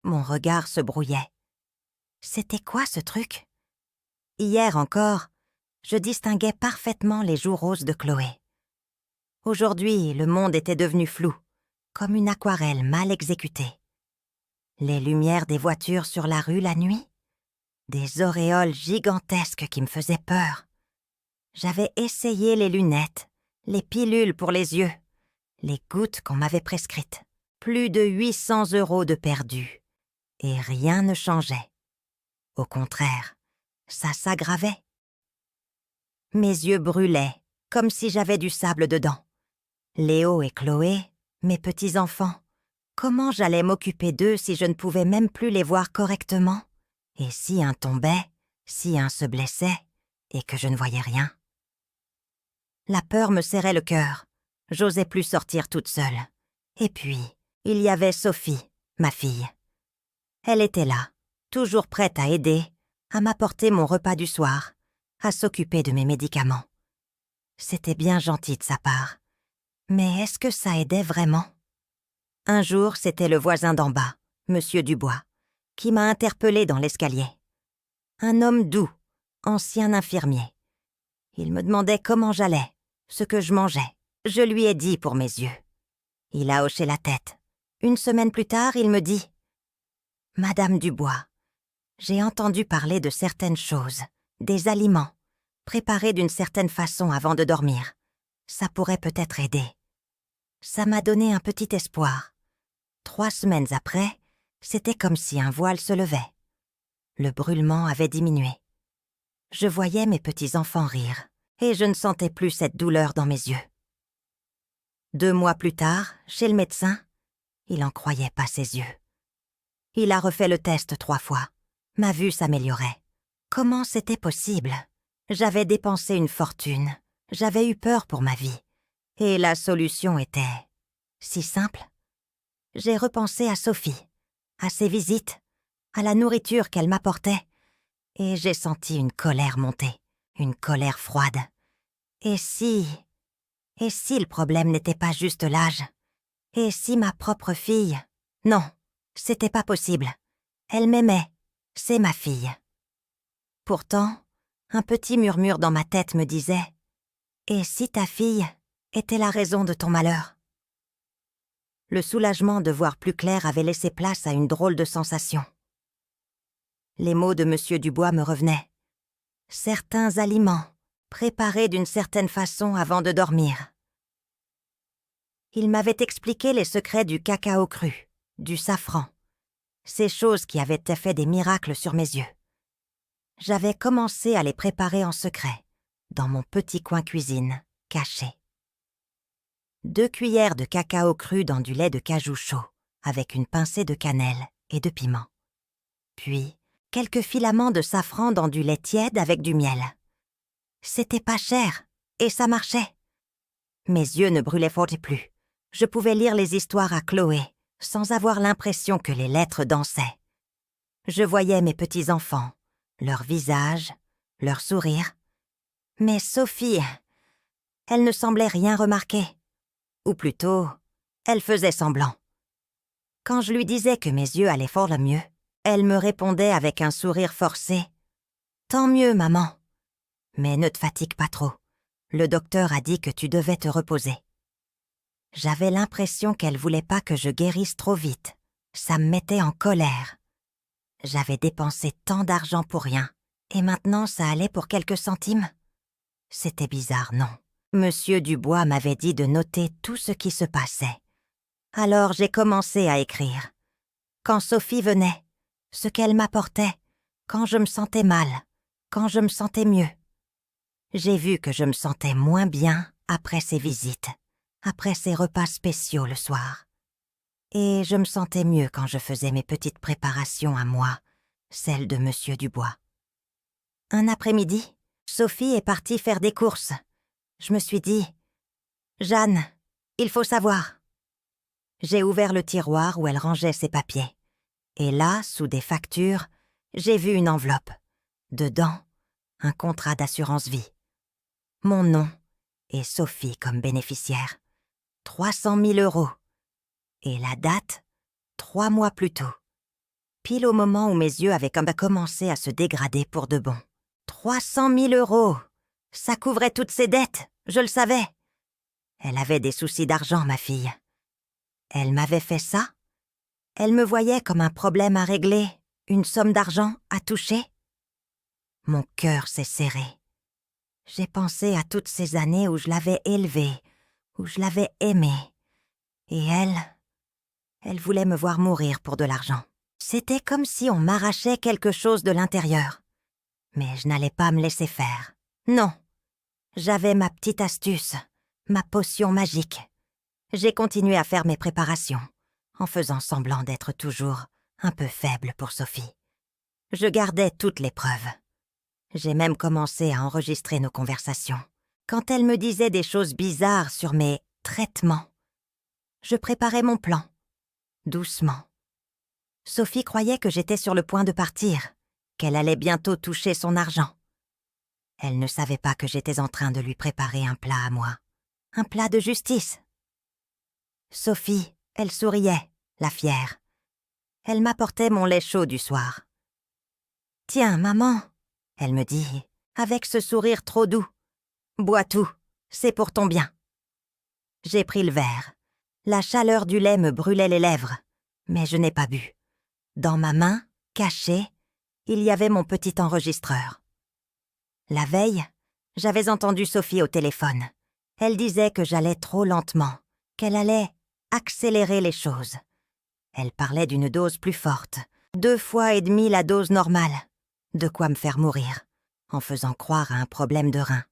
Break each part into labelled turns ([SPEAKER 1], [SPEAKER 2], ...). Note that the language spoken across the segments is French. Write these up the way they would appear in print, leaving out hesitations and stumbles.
[SPEAKER 1] Mon regard se brouillait. C'était quoi ce truc? Hier encore, je distinguais parfaitement les joues roses de Chloé. Aujourd'hui, le monde était devenu flou, comme une aquarelle mal exécutée. Les lumières des voitures sur la rue la nuit? Des auréoles gigantesques qui me faisaient peur. J'avais essayé les lunettes, les pilules pour les yeux, les gouttes qu'on m'avait prescrites. Plus de 800 € de perdus. Et rien ne changeait. Au contraire, ça s'aggravait. Mes yeux brûlaient, comme si j'avais du sable dedans. Léo et Chloé, mes petits-enfants, comment j'allais m'occuper d'eux si je ne pouvais même plus les voir correctement? Et si un tombait, si un se blessait, et que je ne voyais rien? La peur me serrait le cœur. J'osais plus sortir toute seule. Et puis, il y avait Sophie, ma fille. Elle était là, toujours prête à aider, à m'apporter mon repas du soir, à s'occuper de mes médicaments. C'était bien gentil de sa part. Mais est-ce que ça aidait vraiment? Un jour, c'était le voisin d'en bas, Monsieur Dubois, qui m'a interpellée dans l'escalier. Un homme doux, ancien infirmier. Il me demandait comment j'allais, ce que je mangeais. Je lui ai dit pour mes yeux. Il a hoché la tête. Une semaine plus tard, il me dit « Madame Dubois, j'ai entendu parler de certaines choses, des aliments, préparés d'une certaine façon avant de dormir. Ça pourrait peut-être aider. » Ça m'a donné un petit espoir. 3 semaines après, c'était comme si un voile se levait. Le brûlement avait diminué. Je voyais mes petits-enfants rire, et je ne sentais plus cette douleur dans mes yeux. 2 mois plus tard, chez le médecin, il n'en croyait pas ses yeux. Il a refait le test 3 fois. Ma vue s'améliorait. Comment c'était possible? J'avais dépensé une fortune. J'avais eu peur pour ma vie. Et la solution était si simple. J'ai repensé à Sophie, à ses visites, à la nourriture qu'elle m'apportait, et j'ai senti une colère monter, une colère froide. Et si le problème n'était pas juste l'âge? Et si ma propre fille? Non, c'était pas possible. Elle m'aimait, c'est ma fille. Pourtant, un petit murmure dans ma tête me disait « Et si ta fille était la raison de ton malheur ?» Le soulagement de voir plus clair avait laissé place à une drôle de sensation. Les mots de Monsieur Dubois me revenaient. Certains aliments, préparés d'une certaine façon avant de dormir. Il m'avait expliqué les secrets du cacao cru, du safran, ces choses qui avaient fait des miracles sur mes yeux. J'avais commencé à les préparer en secret, dans mon petit coin cuisine, caché. 2 cuillères de cacao cru dans du lait de cajou chaud, avec une pincée de cannelle et de piment. Puis, quelques filaments de safran dans du lait tiède avec du miel. C'était pas cher, et ça marchait. Mes yeux ne brûlaient faute plus. Je pouvais lire les histoires à Chloé, sans avoir l'impression que les lettres dansaient. Je voyais mes petits-enfants, leurs visages, leurs sourires. Mais Sophie, elle ne semblait rien remarquer. Ou plutôt, elle faisait semblant. Quand je lui disais que mes yeux allaient fort le mieux, elle me répondait avec un sourire forcé. « Tant mieux, maman. Mais ne te fatigue pas trop. Le docteur a dit que tu devais te reposer. » J'avais l'impression qu'elle voulait pas que je guérisse trop vite. Ça me mettait en colère. J'avais dépensé tant d'argent pour rien, et maintenant ça allait pour quelques centimes. C'était bizarre, non? Monsieur Dubois m'avait dit de noter tout ce qui se passait. Alors j'ai commencé à écrire. Quand Sophie venait, ce qu'elle m'apportait, quand je me sentais mal, quand je me sentais mieux. J'ai vu que je me sentais moins bien après ces visites, après ces repas spéciaux le soir. Et je me sentais mieux quand je faisais mes petites préparations à moi, celles de Monsieur Dubois. Un après-midi, Sophie est partie faire des courses. Je me suis dit « Jeanne, il faut savoir. » J'ai ouvert le tiroir où elle rangeait ses papiers. Et là, sous des factures, j'ai vu une enveloppe. Dedans, un contrat d'assurance vie. Mon nom et Sophie comme bénéficiaire. 300 000 €. Et la date, 3 mois plus tôt. pile au moment où mes yeux avaient commencé à se dégrader pour de bon. 300 000 €! Ça couvrait toutes ses dettes, je le savais. Elle avait des soucis d'argent, ma fille. Elle m'avait fait ça? Elle me voyait comme un problème à régler, une somme d'argent à toucher? Mon cœur s'est serré. J'ai pensé à toutes ces années où je l'avais élevée, où je l'avais aimée. Et elle voulait me voir mourir pour de l'argent. C'était comme si on m'arrachait quelque chose de l'intérieur. Mais je n'allais pas me laisser faire. Non. J'avais ma petite astuce, ma potion magique. J'ai continué à faire mes préparations, en faisant semblant d'être toujours un peu faible pour Sophie. Je gardais toutes les preuves. J'ai même commencé à enregistrer nos conversations. Quand elle me disait des choses bizarres sur mes traitements, je préparais mon plan, doucement. Sophie croyait que j'étais sur le point de partir, qu'elle allait bientôt toucher son argent. Elle ne savait pas que j'étais en train de lui préparer un plat à moi, un plat de justice. Sophie, elle souriait, la fière. Elle m'apportait mon lait chaud du soir. « Tiens, maman, » elle me dit, avec ce sourire trop doux. « Bois tout, c'est pour ton bien. » J'ai pris le verre. La chaleur du lait me brûlait les lèvres, mais je n'ai pas bu. Dans ma main, cachée, il y avait mon petit enregistreur. La veille, j'avais entendu Sophie au téléphone. Elle disait que j'allais trop lentement, qu'elle allait accélérer les choses. Elle parlait d'une dose plus forte, 2,5 fois la dose normale. De quoi me faire mourir, en faisant croire à un problème de rein.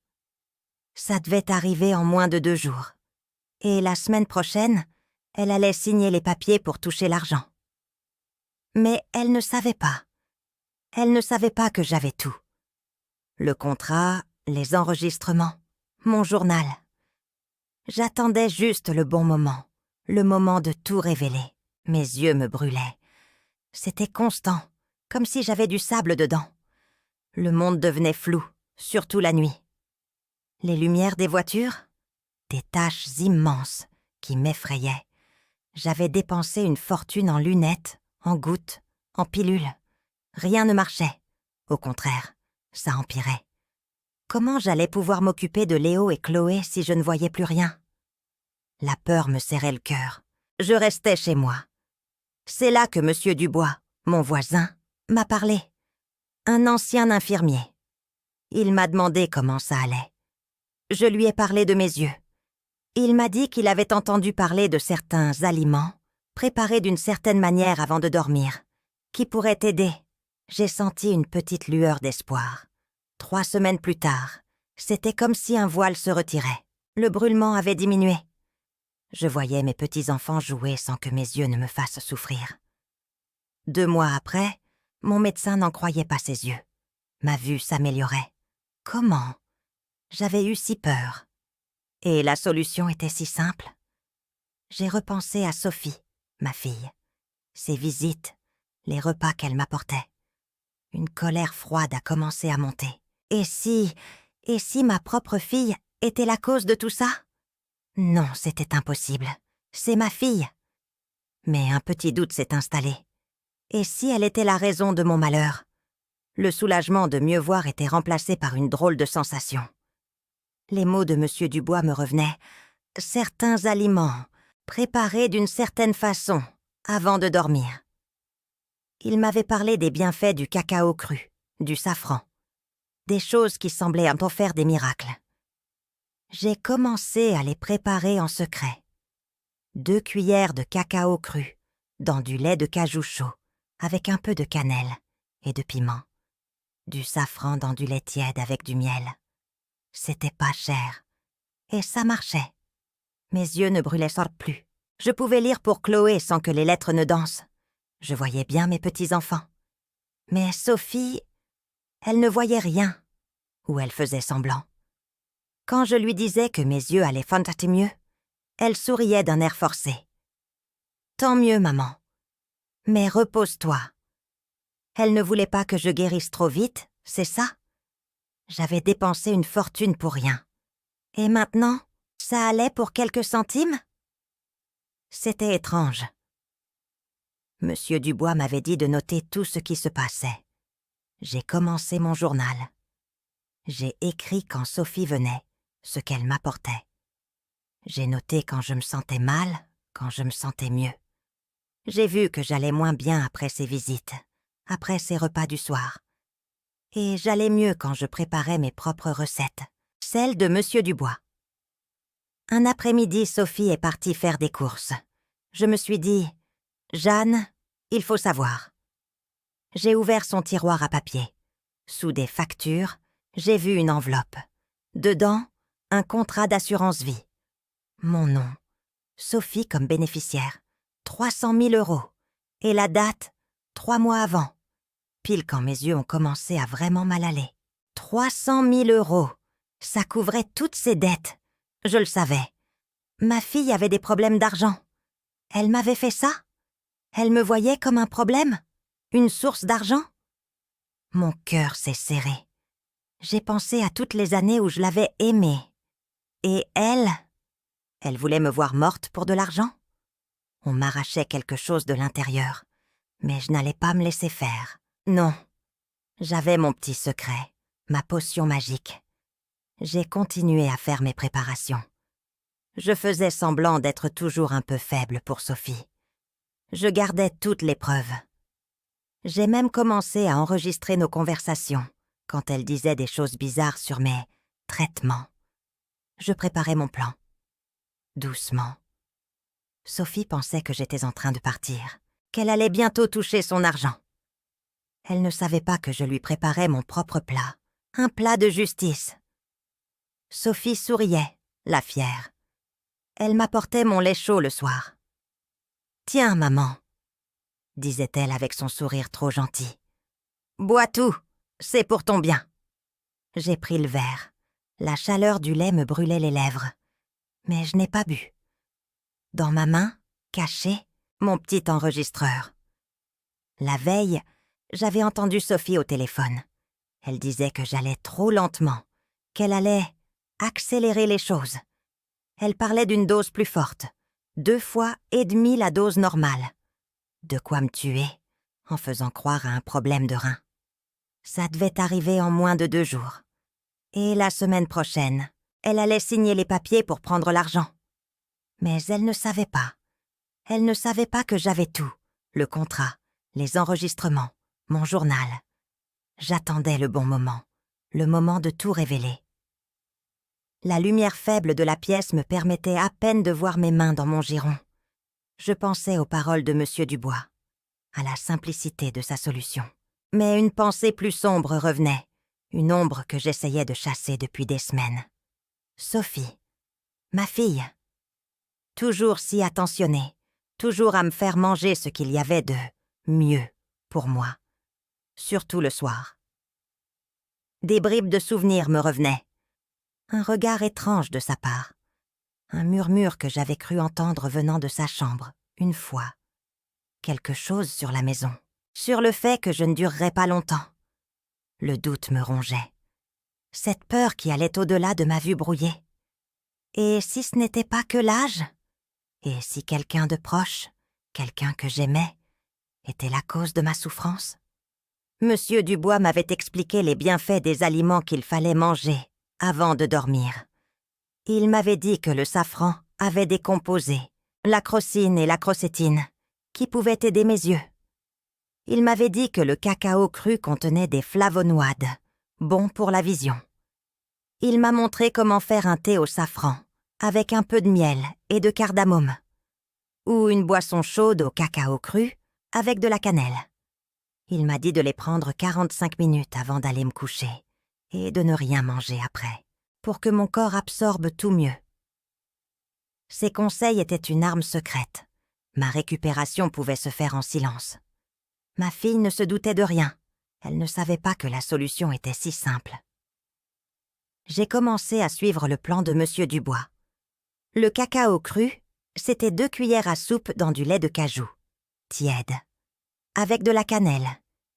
[SPEAKER 1] Ça devait arriver en moins de 2 jours. Et la semaine prochaine, elle allait signer les papiers pour toucher l'argent. Mais elle ne savait pas. Elle ne savait pas que j'avais tout. Le contrat, les enregistrements, mon journal. J'attendais juste le bon moment, le moment de tout révéler. Mes yeux me brûlaient. C'était constant, comme si j'avais du sable dedans. Le monde devenait flou, surtout la nuit. Les lumières des voitures, des taches immenses qui m'effrayaient. J'avais dépensé une fortune en lunettes, en gouttes, en pilules. Rien ne marchait. Au contraire, ça empirait. Comment j'allais pouvoir m'occuper de Léo et Chloé si je ne voyais plus rien? La peur me serrait le cœur. Je restais chez moi. C'est là que M. Dubois, mon voisin, m'a parlé. Un ancien infirmier. Il m'a demandé comment ça allait. Je lui ai parlé de mes yeux. Il m'a dit qu'il avait entendu parler de certains aliments, préparés d'une certaine manière avant de dormir, qui pourraient t'aider. J'ai senti une petite lueur d'espoir. 3 semaines plus tard, c'était comme si un voile se retirait. Le brûlement avait diminué. Je voyais mes petits-enfants jouer sans que mes yeux ne me fassent souffrir. 2 mois après, mon médecin n'en croyait pas ses yeux. Ma vue s'améliorait. Comment? J'avais eu si peur. Et la solution était si simple. J'ai repensé à Sophie, ma fille, ses visites, les repas qu'elle m'apportait. Une colère froide a commencé à monter. Et si ma propre fille était la cause de tout ça? Non, c'était impossible. C'est ma fille. Mais un petit doute s'est installé. Et si elle était la raison de mon malheur? Le soulagement de mieux voir était remplacé par une drôle de sensation. Les mots de M. Dubois me revenaient. Certains aliments, préparés d'une certaine façon, avant de dormir. Il m'avait parlé des bienfaits du cacao cru, du safran. Des choses qui semblaient en faire des miracles. J'ai commencé à les préparer en secret. 2 cuillères de cacao cru, dans du lait de cajou chaud, avec un peu de cannelle et de piment. Du safran dans du lait tiède avec du miel. C'était pas cher. Et ça marchait. Mes yeux ne brûlaient plus. Je pouvais lire pour Chloé sans que les lettres ne dansent. Je voyais bien mes petits-enfants. Mais Sophie, elle ne voyait rien. Ou elle faisait semblant. Quand je lui disais que mes yeux allaient fantasmer mieux, elle souriait d'un air forcé. « Tant mieux, maman. Mais repose-toi. » Elle ne voulait pas que je guérisse trop vite, c'est ça? J'avais dépensé une fortune pour rien. Et maintenant, ça allait pour quelques centimes? C'était étrange. Monsieur Dubois m'avait dit de noter tout ce qui se passait. J'ai commencé mon journal. J'ai écrit quand Sophie venait, ce qu'elle m'apportait. J'ai noté quand je me sentais mal, quand je me sentais mieux. J'ai vu que j'allais moins bien après ses visites, après ses repas du soir. Et j'allais mieux quand je préparais mes propres recettes, celles de Monsieur Dubois. Un après-midi, Sophie est partie faire des courses. Je me suis dit, « Jeanne, il faut savoir. » J'ai ouvert son tiroir à papier. Sous des factures, j'ai vu une enveloppe. Dedans, un contrat d'assurance vie. Mon nom, Sophie comme bénéficiaire, 300 000 €. Et la date, 3 mois avant. Pile quand mes yeux ont commencé à vraiment mal aller. 300 000 €, ça couvrait toutes ses dettes. Je le savais. Ma fille avait des problèmes d'argent. Elle m'avait fait ça? Elle me voyait comme un problème? Une source d'argent? Mon cœur s'est serré. J'ai pensé à toutes les années où je l'avais aimée. Et elle voulait me voir morte pour de l'argent? On m'arrachait quelque chose de l'intérieur, mais je n'allais pas me laisser faire. Non, j'avais mon petit secret, ma potion magique. J'ai continué à faire mes préparations. Je faisais semblant d'être toujours un peu faible pour Sophie. Je gardais toutes les preuves. J'ai même commencé à enregistrer nos conversations quand elle disait des choses bizarres sur mes traitements. Je préparais mon plan. Doucement. Sophie pensait que j'étais en train de partir, qu'elle allait bientôt toucher son argent. Elle ne savait pas que je lui préparais mon propre plat, un plat de justice. Sophie souriait, la fière. Elle m'apportait mon lait chaud le soir. « Tiens, maman, » disait-elle avec son sourire trop gentil. « Bois tout, c'est pour ton bien. » J'ai pris le verre. La chaleur du lait me brûlait les lèvres. Mais je n'ai pas bu. Dans ma main, caché, mon petit enregistreur. La veille, j'avais entendu Sophie au téléphone. Elle disait que j'allais trop lentement, qu'elle allait accélérer les choses. Elle parlait d'une dose plus forte, 2,5 fois la dose normale. De quoi me tuer, en faisant croire à un problème de rein. Ça devait arriver en moins de 2 jours. Et la semaine prochaine, elle allait signer les papiers pour prendre l'argent. Mais elle ne savait pas. Elle ne savait pas que j'avais tout, le contrat, les enregistrements, mon journal. J'attendais le bon moment, le moment de tout révéler. La lumière faible de la pièce me permettait à peine de voir mes mains dans mon giron. Je pensais aux paroles de Monsieur Dubois, à la simplicité de sa solution. Mais une pensée plus sombre revenait, une ombre que j'essayais de chasser depuis des semaines. Sophie, ma fille, toujours si attentionnée, toujours à me faire manger ce qu'il y avait de mieux pour moi, surtout le soir. Des bribes de souvenirs me revenaient. Un regard étrange de sa part. Un murmure que j'avais cru entendre venant de sa chambre, une fois. Quelque chose sur la maison, sur le fait que je ne durerais pas longtemps. Le doute me rongeait. Cette peur qui allait au-delà de ma vue brouillée. Et si ce n'était pas que l'âge? Et si quelqu'un de proche, quelqu'un que j'aimais, était la cause de ma souffrance? Monsieur Dubois m'avait expliqué les bienfaits des aliments qu'il fallait manger avant de dormir. Il m'avait dit que le safran avait des composés, la crocine et la crocétine, qui pouvaient aider mes yeux. Il m'avait dit que le cacao cru contenait des flavonoïdes, bons pour la vision. Il m'a montré comment faire un thé au safran, avec un peu de miel et de cardamome, ou une boisson chaude au cacao cru, avec de la cannelle. Il m'a dit de les prendre 45 minutes avant d'aller me coucher, et de ne rien manger après, pour que mon corps absorbe tout mieux. Ces conseils étaient une arme secrète. Ma récupération pouvait se faire en silence. Ma fille ne se doutait de rien. Elle ne savait pas que la solution était si simple. J'ai commencé à suivre le plan de Monsieur Dubois. Le cacao cru, c'était 2 cuillères à soupe dans du lait de cajou, tiède, avec de la cannelle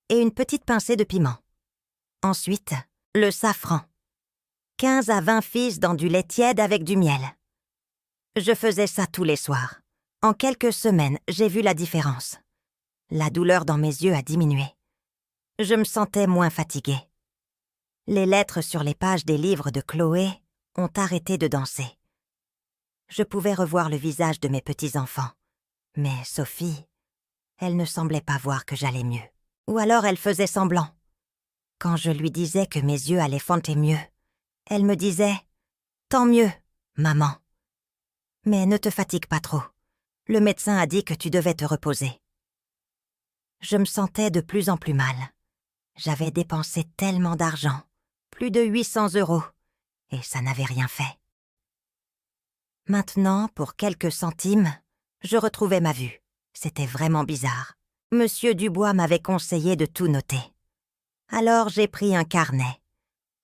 [SPEAKER 1] et une petite pincée de piment. Ensuite, le safran. 15 à 20 fils dans du lait tiède avec du miel. Je faisais ça tous les soirs. En quelques semaines, j'ai vu la différence. La douleur dans mes yeux a diminué. Je me sentais moins fatiguée. Les lettres sur les pages des livres de Chloé ont arrêté de danser. Je pouvais revoir le visage de mes petits-enfants. Mais Sophie, elle ne semblait pas voir que j'allais mieux. Ou alors elle faisait semblant. Quand je lui disais que mes yeux allaient fanter mieux, elle me disait « Tant mieux, maman. Mais ne te fatigue pas trop. Le médecin a dit que tu devais te reposer. » Je me sentais de plus en plus mal. J'avais dépensé tellement d'argent, plus de 800 €, et ça n'avait rien fait. Maintenant, pour quelques centimes, je retrouvais ma vue. C'était vraiment bizarre. Monsieur Dubois m'avait conseillé de tout noter. Alors j'ai pris un carnet.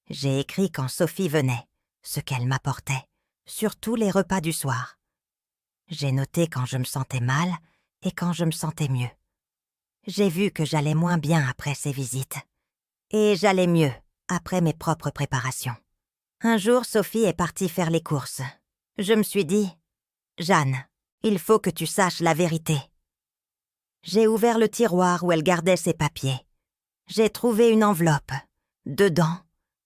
[SPEAKER 1] J'ai écrit quand Sophie venait, ce qu'elle m'apportait, surtout les repas du soir. J'ai noté quand je me sentais mal et quand je me sentais mieux. J'ai vu que j'allais moins bien après ces visites. Et j'allais mieux après mes propres préparations. Un jour, Sophie est partie faire les courses. Je me suis dit « Jeanne, il faut que tu saches la vérité. » J'ai ouvert le tiroir où elle gardait ses papiers. J'ai trouvé une enveloppe. Dedans,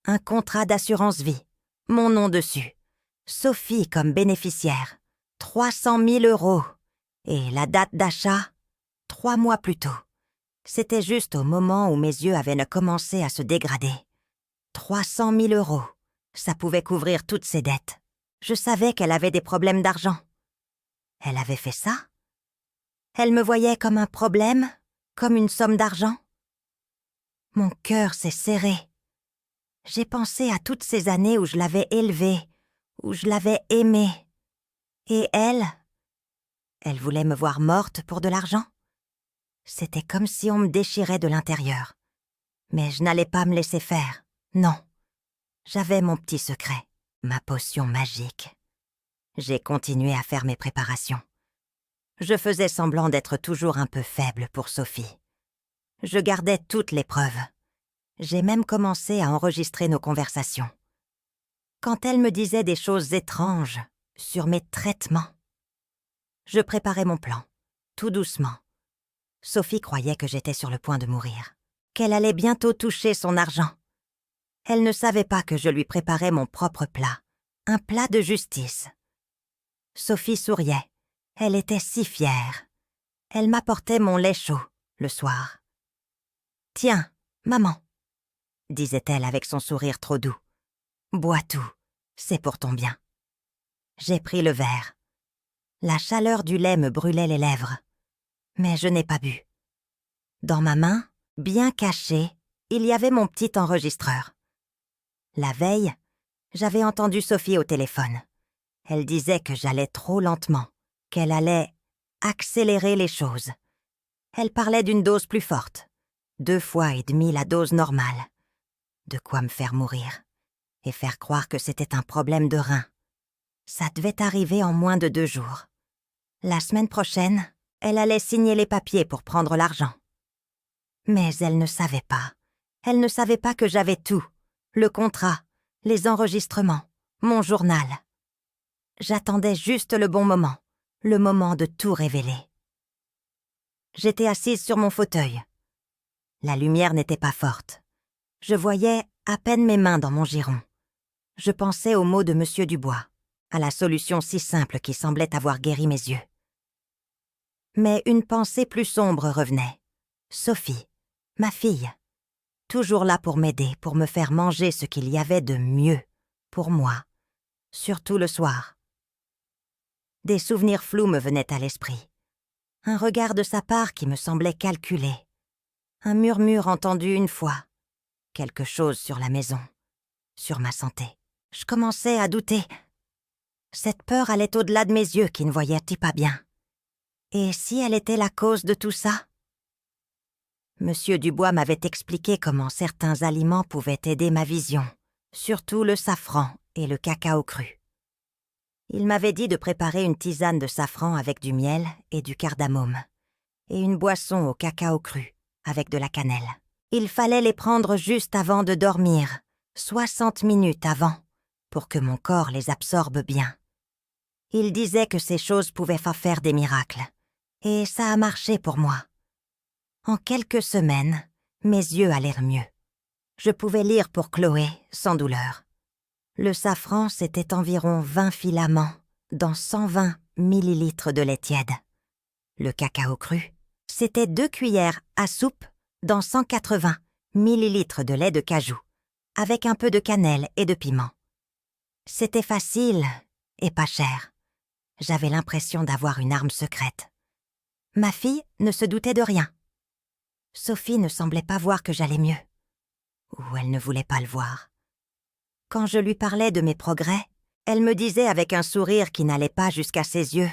[SPEAKER 1] un contrat d'assurance vie. Mon nom dessus. Sophie comme bénéficiaire. 300 000 €. Et la date d'achat, 3 mois plus tôt. C'était juste au moment où mes yeux avaient commencé à se dégrader. 300 000 €. Ça pouvait couvrir toutes ses dettes. Je savais qu'elle avait des problèmes d'argent. Elle avait fait ça? Elle me voyait comme un problème, comme une somme d'argent. Mon cœur s'est serré. J'ai pensé à toutes ces années où je l'avais élevée, où je l'avais aimée. Et elle voulait me voir morte pour de l'argent? C'était comme si on me déchirait de l'intérieur. Mais je n'allais pas me laisser faire. Non. J'avais mon petit secret, ma potion magique. J'ai continué à faire mes préparations. Je faisais semblant d'être toujours un peu faible pour Sophie. Je gardais toutes les preuves. J'ai même commencé à enregistrer nos conversations. Quand elle me disait des choses étranges sur mes traitements, je préparais mon plan, tout doucement. Sophie croyait que j'étais sur le point de mourir, qu'elle allait bientôt toucher son argent. Elle ne savait pas que je lui préparais mon propre plat, un plat de justice. Sophie souriait. Elle était si fière. Elle m'apportait mon lait chaud, le soir. « Tiens, maman, » disait-elle avec son sourire trop doux. « Bois tout, c'est pour ton bien. » J'ai pris le verre. La chaleur du lait me brûlait les lèvres. Mais je n'ai pas bu. Dans ma main, bien caché, il y avait mon petit enregistreur. La veille, j'avais entendu Sophie au téléphone. Elle disait que j'allais trop lentement, qu'elle allait accélérer les choses. Elle parlait d'une dose plus forte, 2,5 fois la dose normale. De quoi me faire mourir et faire croire que c'était un problème de rein. Ça devait arriver en moins de 2 jours. La semaine prochaine, elle allait signer les papiers pour prendre l'argent. Mais elle ne savait pas. Elle ne savait pas que j'avais tout. Le contrat, les enregistrements, mon journal. J'attendais juste le bon moment, le moment de tout révéler. J'étais assise sur mon fauteuil. La lumière n'était pas forte. Je voyais à peine mes mains dans mon giron. Je pensais aux mots de Monsieur Dubois, à la solution si simple qui semblait avoir guéri mes yeux. Mais une pensée plus sombre revenait. Sophie, ma fille, toujours là pour m'aider, pour me faire manger ce qu'il y avait de mieux pour moi, surtout le soir. Des souvenirs flous me venaient à l'esprit. Un regard de sa part qui me semblait calculé. Un murmure entendu une fois. Quelque chose sur la maison, sur ma santé. Je commençais à douter. Cette peur allait au-delà de mes yeux qui ne voyaient pas bien. Et si elle était la cause de tout ça? Monsieur Dubois m'avait expliqué comment certains aliments pouvaient aider ma vision, surtout le safran et le cacao cru. Il m'avait dit de préparer une tisane de safran avec du miel et du cardamome, et une boisson au cacao cru avec de la cannelle. Il fallait les prendre juste avant de dormir, 60 minutes avant, pour que mon corps les absorbe bien. Il disait que ces choses pouvaient faire des miracles, et ça a marché pour moi. En quelques semaines, mes yeux allèrent mieux. Je pouvais lire pour Chloé sans douleur. Le safran, c'était environ 20 filaments dans 120 millilitres de lait tiède. Le cacao cru, c'était 2 cuillères à soupe dans 180 millilitres de lait de cajou, avec un peu de cannelle et de piment. C'était facile et pas cher. J'avais l'impression d'avoir une arme secrète. Ma fille ne se doutait de rien. Sophie ne semblait pas voir que j'allais mieux. Ou elle ne voulait pas le voir. Quand je lui parlais de mes progrès, elle me disait avec un sourire qui n'allait pas jusqu'à ses yeux :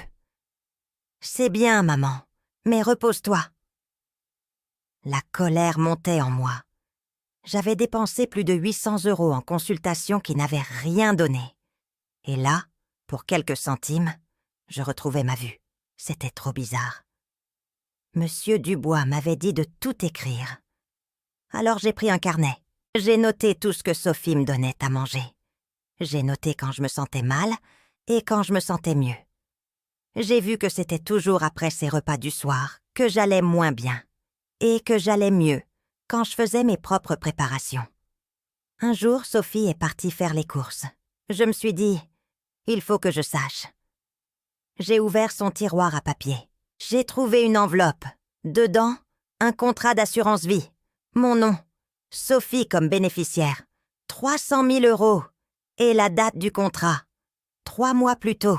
[SPEAKER 1] « C'est bien, maman, mais repose-toi. » La colère montait en moi. J'avais dépensé plus de 800 € en consultation qui n'avaient rien donné. Et là, pour quelques centimes, je retrouvais ma vue. C'était trop bizarre. Monsieur Dubois m'avait dit de tout écrire. Alors j'ai pris un carnet. J'ai noté tout ce que Sophie me donnait à manger. J'ai noté quand je me sentais mal et quand je me sentais mieux. J'ai vu que c'était toujours après ces repas du soir que j'allais moins bien et que j'allais mieux quand je faisais mes propres préparations. Un jour, Sophie est partie faire les courses. Je me suis dit, il faut que je sache. J'ai ouvert son tiroir à papier. J'ai trouvé une enveloppe. Dedans, un contrat d'assurance vie. Mon nom, Sophie comme bénéficiaire. 300 000 € et la date du contrat. 3 mois plus tôt.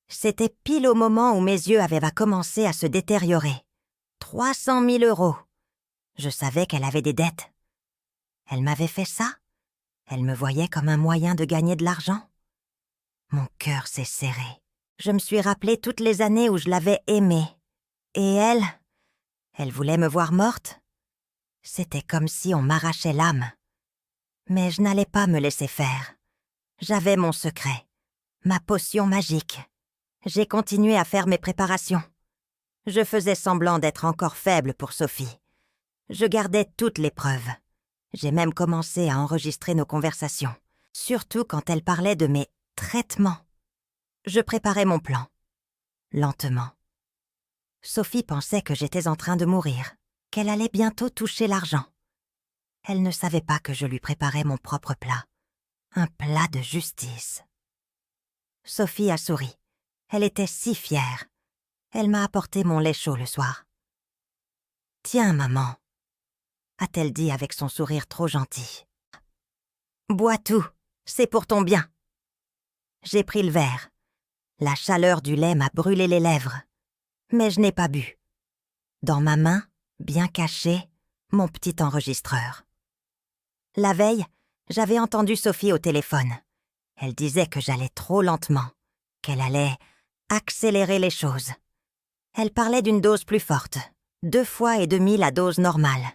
[SPEAKER 1] C'était pile au moment où mes yeux avaient commencé à se détériorer. 300 000 €. Je savais qu'elle avait des dettes. Elle m'avait fait ça? Elle me voyait comme un moyen de gagner de l'argent? Mon cœur s'est serré. Je me suis rappelé toutes les années où je l'avais aimée. Et elle voulait me voir morte? C'était comme si on m'arrachait l'âme. Mais je n'allais pas me laisser faire. J'avais mon secret, ma potion magique. J'ai continué à faire mes préparations. Je faisais semblant d'être encore faible pour Sophie. Je gardais toutes les preuves. J'ai même commencé à enregistrer nos conversations, surtout quand elle parlait de mes traitements. Je préparais mon plan, lentement. Sophie pensait que j'étais en train de mourir, qu'elle allait bientôt toucher l'argent. Elle ne savait pas que je lui préparais mon propre plat, un plat de justice. Sophie a souri. Elle était si fière. Elle m'a apporté mon lait chaud le soir. « Tiens, maman, » a-t-elle dit avec son sourire trop gentil. « Bois tout, c'est pour ton bien. » J'ai pris le verre. La chaleur du lait m'a brûlé les lèvres. Mais je n'ai pas bu. Dans ma main, bien caché, mon petit enregistreur. La veille, j'avais entendu Sophie au téléphone. Elle disait que j'allais trop lentement, qu'elle allait accélérer les choses. Elle parlait d'une dose plus forte, 2,5 fois la dose normale.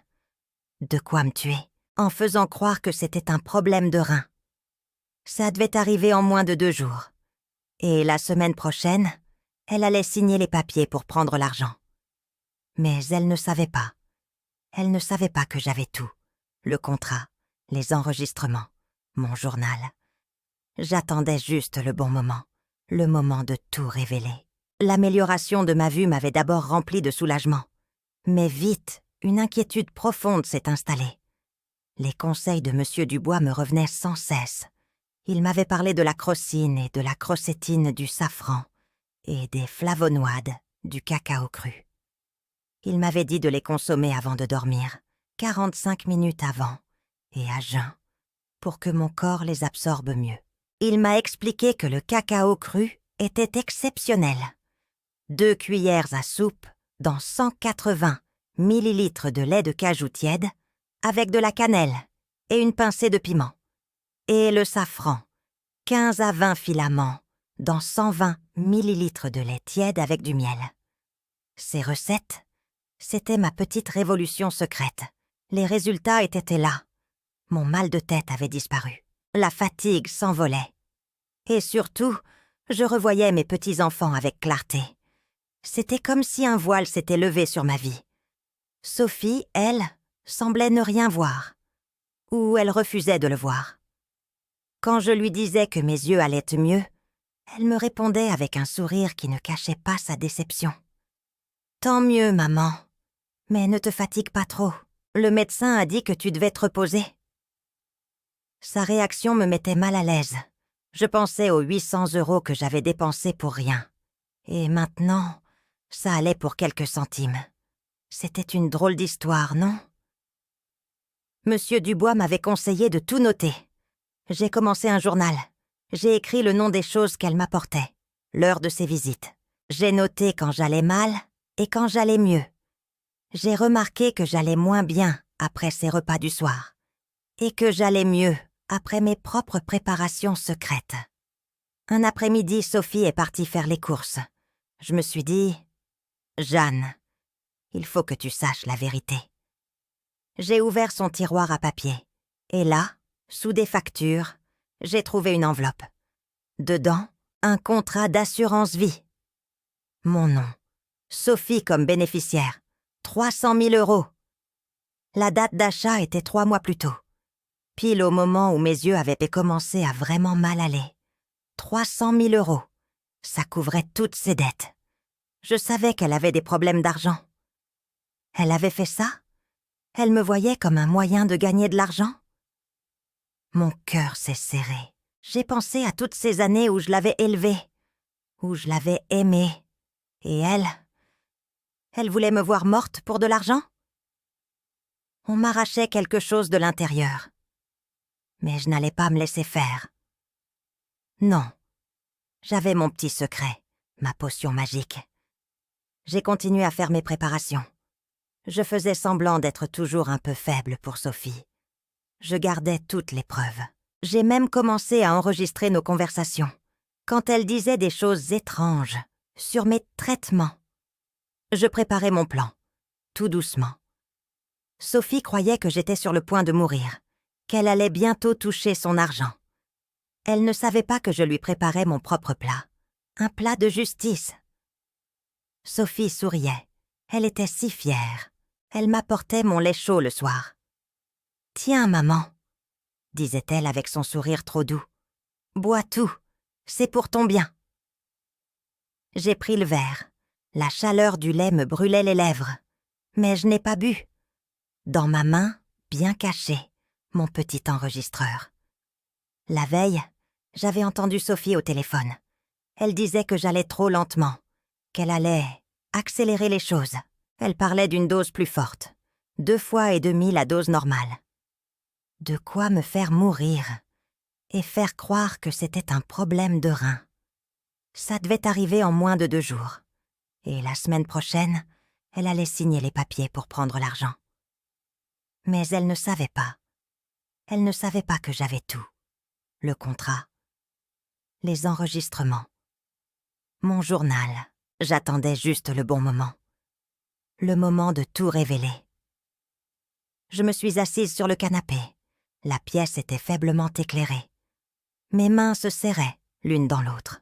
[SPEAKER 1] De quoi me tuer, en faisant croire que c'était un problème de rein. Ça devait arriver en moins de 2 jours. Et la semaine prochaine, elle allait signer les papiers pour prendre l'argent. Mais elle ne savait pas. Elle ne savait pas que j'avais tout. Le contrat, les enregistrements, mon journal. J'attendais juste le bon moment, le moment de tout révéler. L'amélioration de ma vue m'avait d'abord rempli de soulagement. Mais vite, une inquiétude profonde s'est installée. Les conseils de M. Dubois me revenaient sans cesse. Il m'avait parlé de la crocine et de la crocétine du safran et des flavonoïdes du cacao cru. Il m'avait dit de les consommer avant de dormir, 45 minutes avant, et à jeun, pour que mon corps les absorbe mieux. Il m'a expliqué que le cacao cru était exceptionnel. 2 cuillères à soupe dans 180 millilitres de lait de cajou tiède avec de la cannelle et une pincée de piment. Et le safran, 15 à 20 filaments dans 120 millilitres de lait tiède avec du miel. Ces recettes, c'était ma petite révolution secrète. Les résultats étaient là. Mon mal de tête avait disparu. La fatigue s'envolait. Et surtout, je revoyais mes petits-enfants avec clarté. C'était comme si un voile s'était levé sur ma vie. Sophie, elle, semblait ne rien voir. Ou elle refusait de le voir. Quand je lui disais que mes yeux allaient mieux, elle me répondait avec un sourire qui ne cachait pas sa déception. « Tant mieux, maman. Mais ne te fatigue pas trop. Le médecin a dit que tu devais te reposer. » Sa réaction me mettait mal à l'aise. Je pensais aux 800 € que j'avais dépensés pour rien. Et maintenant, ça allait pour quelques centimes. C'était une drôle d'histoire, non? Monsieur Dubois m'avait conseillé de tout noter. J'ai commencé un journal. J'ai écrit le nom des choses qu'elle m'apportait, l'heure de ses visites. J'ai noté quand j'allais mal et quand j'allais mieux. J'ai remarqué que j'allais moins bien après ses repas du soir et que j'allais mieux après mes propres préparations secrètes. Un après-midi, Sophie est partie faire les courses. Je me suis dit « Jeanne, il faut que tu saches la vérité. » J'ai ouvert son tiroir à papier et là, sous des factures, j'ai trouvé une enveloppe. Dedans, un contrat d'assurance vie. Mon nom. Sophie comme bénéficiaire. 300 000 €. La date d'achat était 3 mois plus tôt. Pile au moment où mes yeux avaient commencé à vraiment mal aller. 300 000 €. Ça couvrait toutes ses dettes. Je savais qu'elle avait des problèmes d'argent. Elle avait fait ça? Elle me voyait comme un moyen de gagner de l'argent? Mon cœur s'est serré. J'ai pensé à toutes ces années où je l'avais élevée, où je l'avais aimée. Et elle voulait me voir morte pour de l'argent? On m'arrachait quelque chose de l'intérieur. Mais je n'allais pas me laisser faire. Non. J'avais mon petit secret, ma potion magique. J'ai continué à faire mes préparations. Je faisais semblant d'être toujours un peu faible pour Sophie. Je gardais toutes les preuves. J'ai même commencé à enregistrer nos conversations. Quand elle disait des choses étranges sur mes traitements. Je préparais mon plan, tout doucement. Sophie croyait que j'étais sur le point de mourir, qu'elle allait bientôt toucher son argent. Elle ne savait pas que je lui préparais mon propre plat, un plat de justice. Sophie souriait. Elle était si fière. Elle m'apportait mon lait chaud le soir. « Tiens, maman, » disait-elle avec son sourire trop doux. « Bois tout, c'est pour ton bien. » J'ai pris le verre. La chaleur du lait me brûlait les lèvres. Mais je n'ai pas bu. Dans ma main, bien caché, mon petit enregistreur. La veille, j'avais entendu Sophie au téléphone. Elle disait que j'allais trop lentement, qu'elle allait accélérer les choses. Elle parlait d'une dose plus forte, 2,5 fois la dose normale. De quoi me faire mourir et faire croire que c'était un problème de rein. Ça devait arriver en moins de 2 jours. Et la semaine prochaine, elle allait signer les papiers pour prendre l'argent. Mais elle ne savait pas. Elle ne savait pas que j'avais tout. Le contrat. Les enregistrements. Mon journal. J'attendais juste le bon moment. Le moment de tout révéler. Je me suis assise sur le canapé. La pièce était faiblement éclairée. Mes mains se serraient l'une dans l'autre.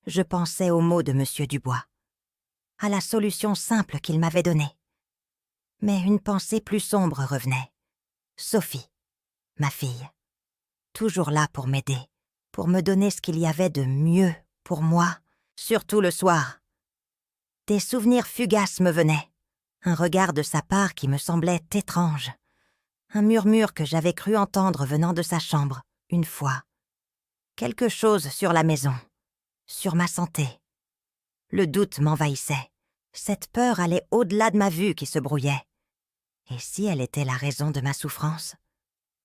[SPEAKER 1] Je pensais aux mots de Monsieur Dubois, à la solution simple qu'il m'avait donnée. Mais une pensée plus sombre revenait. Sophie, ma fille, toujours là pour m'aider, pour me donner ce qu'il y avait de mieux pour moi, surtout le soir. Des souvenirs fugaces me venaient, un regard de sa part qui me semblait étrange, un murmure que j'avais cru entendre venant de sa chambre, une fois. Quelque chose sur la maison, sur ma santé. Le doute m'envahissait. Cette peur allait au-delà de ma vue qui se brouillait. Et si elle était la raison de ma souffrance?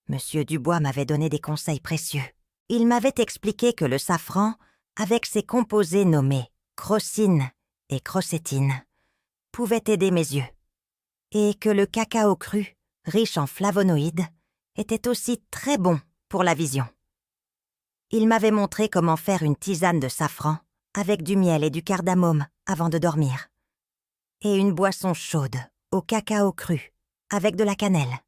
[SPEAKER 1] Monsieur Dubois m'avait donné des conseils précieux. Il m'avait expliqué que le safran, avec ses composés nommés crocine et crocétine, pouvait aider mes yeux. Et que le cacao cru, riche en flavonoïdes, était aussi très bon pour la vision. Il m'avait montré comment faire une tisane de safran avec du miel et du cardamome avant de dormir. Et une boisson chaude au cacao cru avec de la cannelle.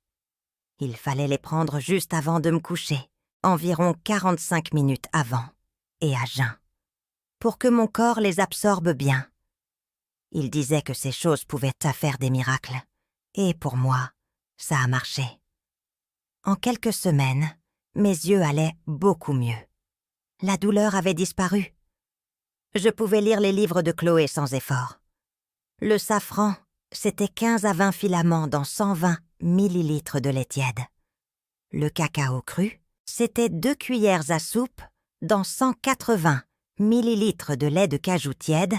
[SPEAKER 1] Il fallait les prendre juste avant de me coucher, environ 45 minutes avant, et à jeun, pour que mon corps les absorbe bien. Il disait que ces choses pouvaient faire des miracles. Et pour moi, ça a marché. En quelques semaines, mes yeux allaient beaucoup mieux. La douleur avait disparu. Je pouvais lire les livres de Chloé sans effort. Le safran C'était 15 à 20 filaments dans 120 millilitres de lait tiède. Le cacao cru, c'était 2 cuillères à soupe dans 180 millilitres de lait de cajou tiède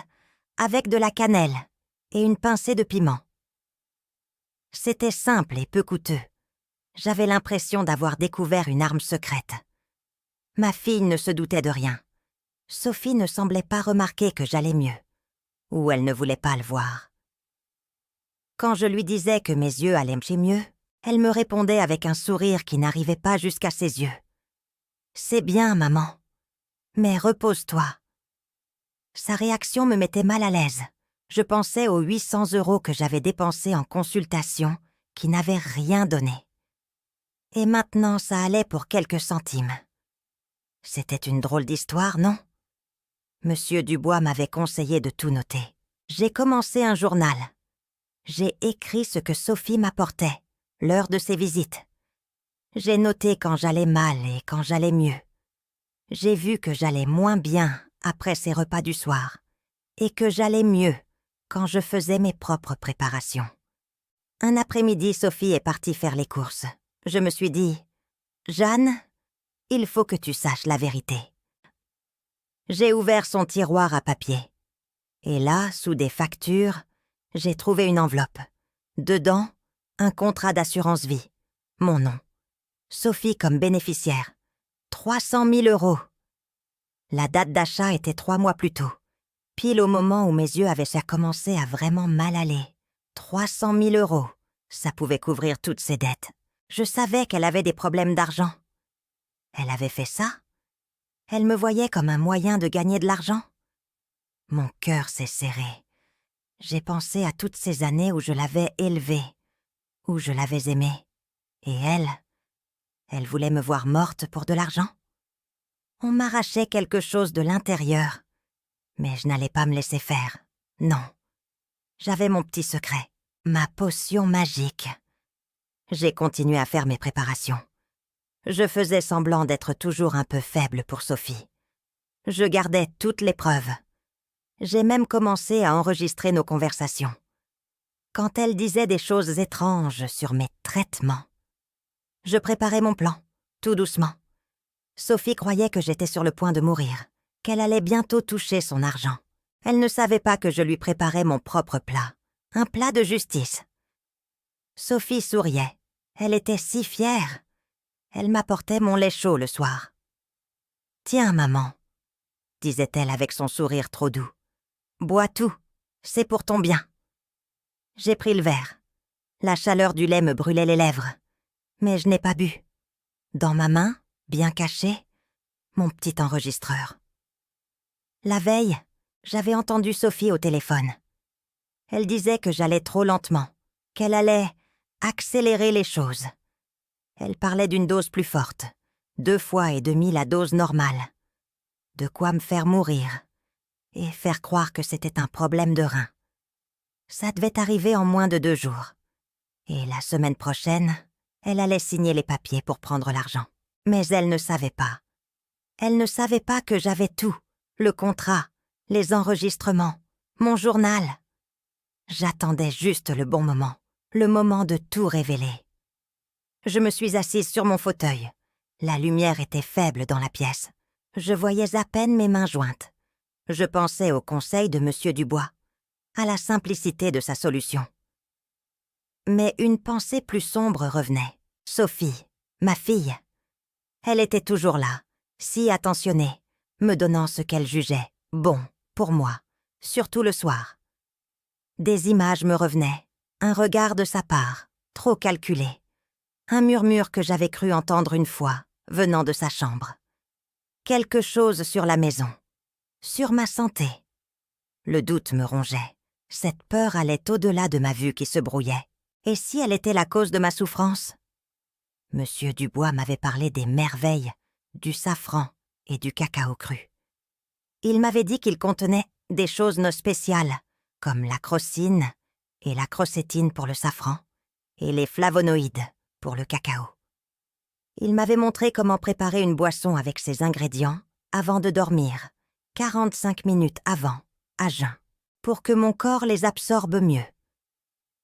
[SPEAKER 1] avec de la cannelle et une pincée de piment. C'était simple et peu coûteux. J'avais l'impression d'avoir découvert une arme secrète. Ma fille ne se doutait de rien. Sophie ne semblait pas remarquer que j'allais mieux, ou elle ne voulait pas le voir. Quand je lui disais que mes yeux allaient mieux, elle me répondait avec un sourire qui n'arrivait pas jusqu'à ses yeux. « C'est bien, maman, mais repose-toi. » Sa réaction me mettait mal à l'aise. Je pensais aux 800 € que j'avais dépensés en consultation qui n'avaient rien donné. Et maintenant, ça allait pour quelques centimes. C'était une drôle d'histoire, non? Monsieur Dubois m'avait conseillé de tout noter. J'ai commencé un journal. J'ai écrit ce que Sophie m'apportait, l'heure de ses visites. J'ai noté quand j'allais mal et quand j'allais mieux. J'ai vu que j'allais moins bien après ces repas du soir et que j'allais mieux quand je faisais mes propres préparations. Un après-midi, Sophie est partie faire les courses. Je me suis dit « Jeanne, il faut que tu saches la vérité. » J'ai ouvert son tiroir à papier. Et là, sous des factures, j'ai trouvé une enveloppe. Dedans, un contrat d'assurance vie. Mon nom. Sophie comme bénéficiaire. 300 000 €. La date d'achat était 3 mois plus tôt. Pile au moment où mes yeux avaient commencé à vraiment mal aller. 300 000 €. Ça pouvait couvrir toutes ses dettes. Je savais qu'elle avait des problèmes d'argent. Elle avait fait ça? Elle me voyait comme un moyen de gagner de l'argent? Mon cœur s'est serré. J'ai pensé à toutes ces années où je l'avais élevée, où je l'avais aimée. Et elle voulait me voir morte pour de l'argent? On m'arrachait quelque chose de l'intérieur, mais je n'allais pas me laisser faire. Non. J'avais mon petit secret, ma potion magique. J'ai continué à faire mes préparations. Je faisais semblant d'être toujours un peu faible pour Sophie. Je gardais toutes les preuves. J'ai même commencé à enregistrer nos conversations. Quand elle disait des choses étranges sur mes traitements, je préparais mon plan, tout doucement. Sophie croyait que j'étais sur le point de mourir, qu'elle allait bientôt toucher son argent. Elle ne savait pas que je lui préparais mon propre plat, un plat de justice. Sophie souriait. Elle était si fière. Elle m'apportait mon lait chaud le soir. « Tiens, maman, » disait-elle avec son sourire trop doux. « Bois tout, c'est pour ton bien. » J'ai pris le verre. La chaleur du lait me brûlait les lèvres. Mais je n'ai pas bu. Dans ma main, bien caché, mon petit enregistreur. La veille, j'avais entendu Sophie au téléphone. Elle disait que j'allais trop lentement, qu'elle allait accélérer les choses. Elle parlait d'une dose plus forte, 2,5 fois la dose normale. De quoi me faire mourir et faire croire que c'était un problème de rein. Ça devait arriver en moins de 2 jours. Et la semaine prochaine, elle allait signer les papiers pour prendre l'argent. Mais elle ne savait pas. Elle ne savait pas que j'avais tout, le contrat, les enregistrements, mon journal. J'attendais juste le bon moment, le moment de tout révéler. Je me suis assise sur mon fauteuil. La lumière était faible dans la pièce. Je voyais à peine mes mains jointes. Je pensais au conseil de Monsieur Dubois, à la simplicité de sa solution. Mais une pensée plus sombre revenait. Sophie, ma fille. Elle était toujours là, si attentionnée, me donnant ce qu'elle jugeait bon pour moi, surtout le soir. Des images me revenaient, un regard de sa part, trop calculé, un murmure que j'avais cru entendre une fois, venant de sa chambre. Quelque chose sur la maison, sur ma santé. Le doute me rongeait. Cette peur allait au-delà de ma vue qui se brouillait. Et si elle était la cause de ma souffrance? Monsieur Dubois m'avait parlé des merveilles, du safran et du cacao cru. Il m'avait dit qu'il contenait des choses spéciales, comme la crocine et la crocétine pour le safran, et les flavonoïdes pour le cacao. Il m'avait montré comment préparer une boisson avec ces ingrédients avant de dormir, 45 minutes avant, à jeun, pour que mon corps les absorbe mieux.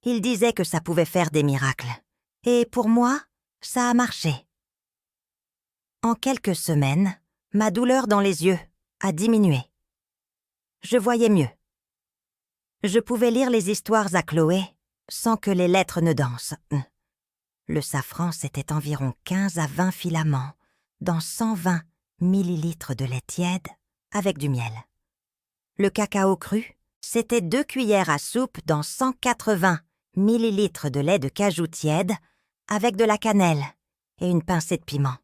[SPEAKER 1] Il disait que ça pouvait faire des miracles. Et pour moi, ça a marché. En quelques semaines, ma douleur dans les yeux a diminué. Je voyais mieux. Je pouvais lire les histoires à Chloé sans que les lettres ne dansent. Le safran, c'était environ 15 à 20 filaments dans 120 millilitres de lait tiède avec du miel. Le cacao cru, c'était 2 cuillères à soupe dans 180 millilitres de lait de cajou tiède avec de la cannelle et une pincée de piment.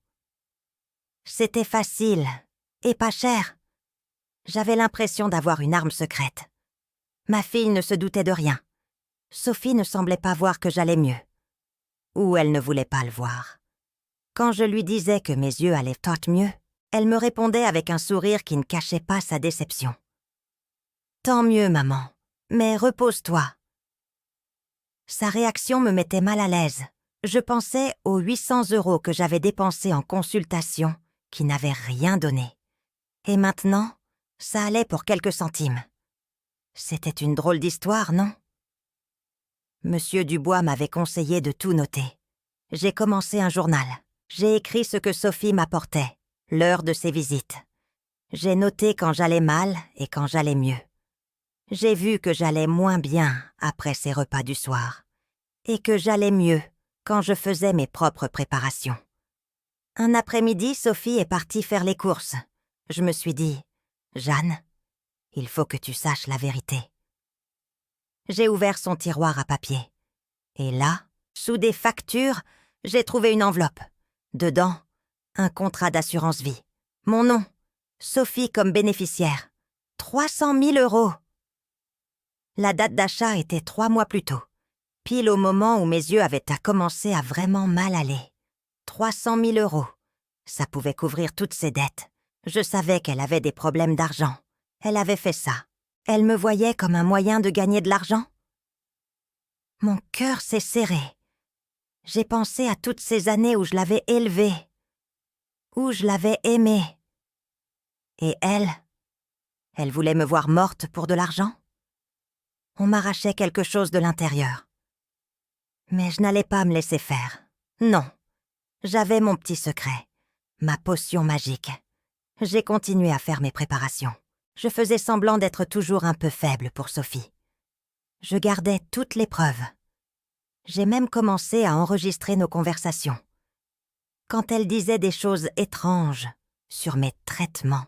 [SPEAKER 1] C'était facile et pas cher. J'avais l'impression d'avoir une arme secrète. Ma fille ne se doutait de rien. Sophie ne semblait pas voir que j'allais mieux. Ou elle ne voulait pas le voir. Quand je lui disais que mes yeux allaient tant mieux, elle me répondait avec un sourire qui ne cachait pas sa déception. « Tant mieux, maman, mais repose-toi. » Sa réaction me mettait mal à l'aise. Je pensais aux 800 € que j'avais dépensés en consultation, qui n'avaient rien donné. Et maintenant, ça allait pour quelques centimes. C'était une drôle d'histoire, non? Monsieur Dubois m'avait conseillé de tout noter. J'ai commencé un journal. J'ai écrit ce que Sophie m'apportait, l'heure de ses visites. J'ai noté quand j'allais mal et quand j'allais mieux. J'ai vu que j'allais moins bien après ces repas du soir et que j'allais mieux quand je faisais mes propres préparations. Un après-midi, Sophie est partie faire les courses. Je me suis dit, « Jeanne, il faut que tu saches la vérité. » J'ai ouvert son tiroir à papier. Et là, sous des factures, j'ai trouvé une enveloppe. Dedans, un contrat d'assurance vie. Mon nom, Sophie comme bénéficiaire. 300 000 €. La date d'achat était 3 mois plus tôt, pile au moment où mes yeux avaient commencé à vraiment mal aller. 300 000 €. Ça pouvait couvrir toutes ses dettes. Je savais qu'elle avait des problèmes d'argent. Elle avait fait ça. Elle me voyait comme un moyen de gagner de l'argent. Mon cœur s'est serré. J'ai pensé à toutes ces années où je l'avais élevée, où je l'avais aimée. Et elle voulait me voir morte pour de l'argent? On m'arrachait quelque chose de l'intérieur. Mais je n'allais pas me laisser faire. Non. J'avais mon petit secret, ma potion magique. J'ai continué à faire mes préparations. Je faisais semblant d'être toujours un peu faible pour Sophie. Je gardais toutes les preuves. J'ai même commencé à enregistrer nos conversations. Quand elle disait des choses étranges sur mes traitements,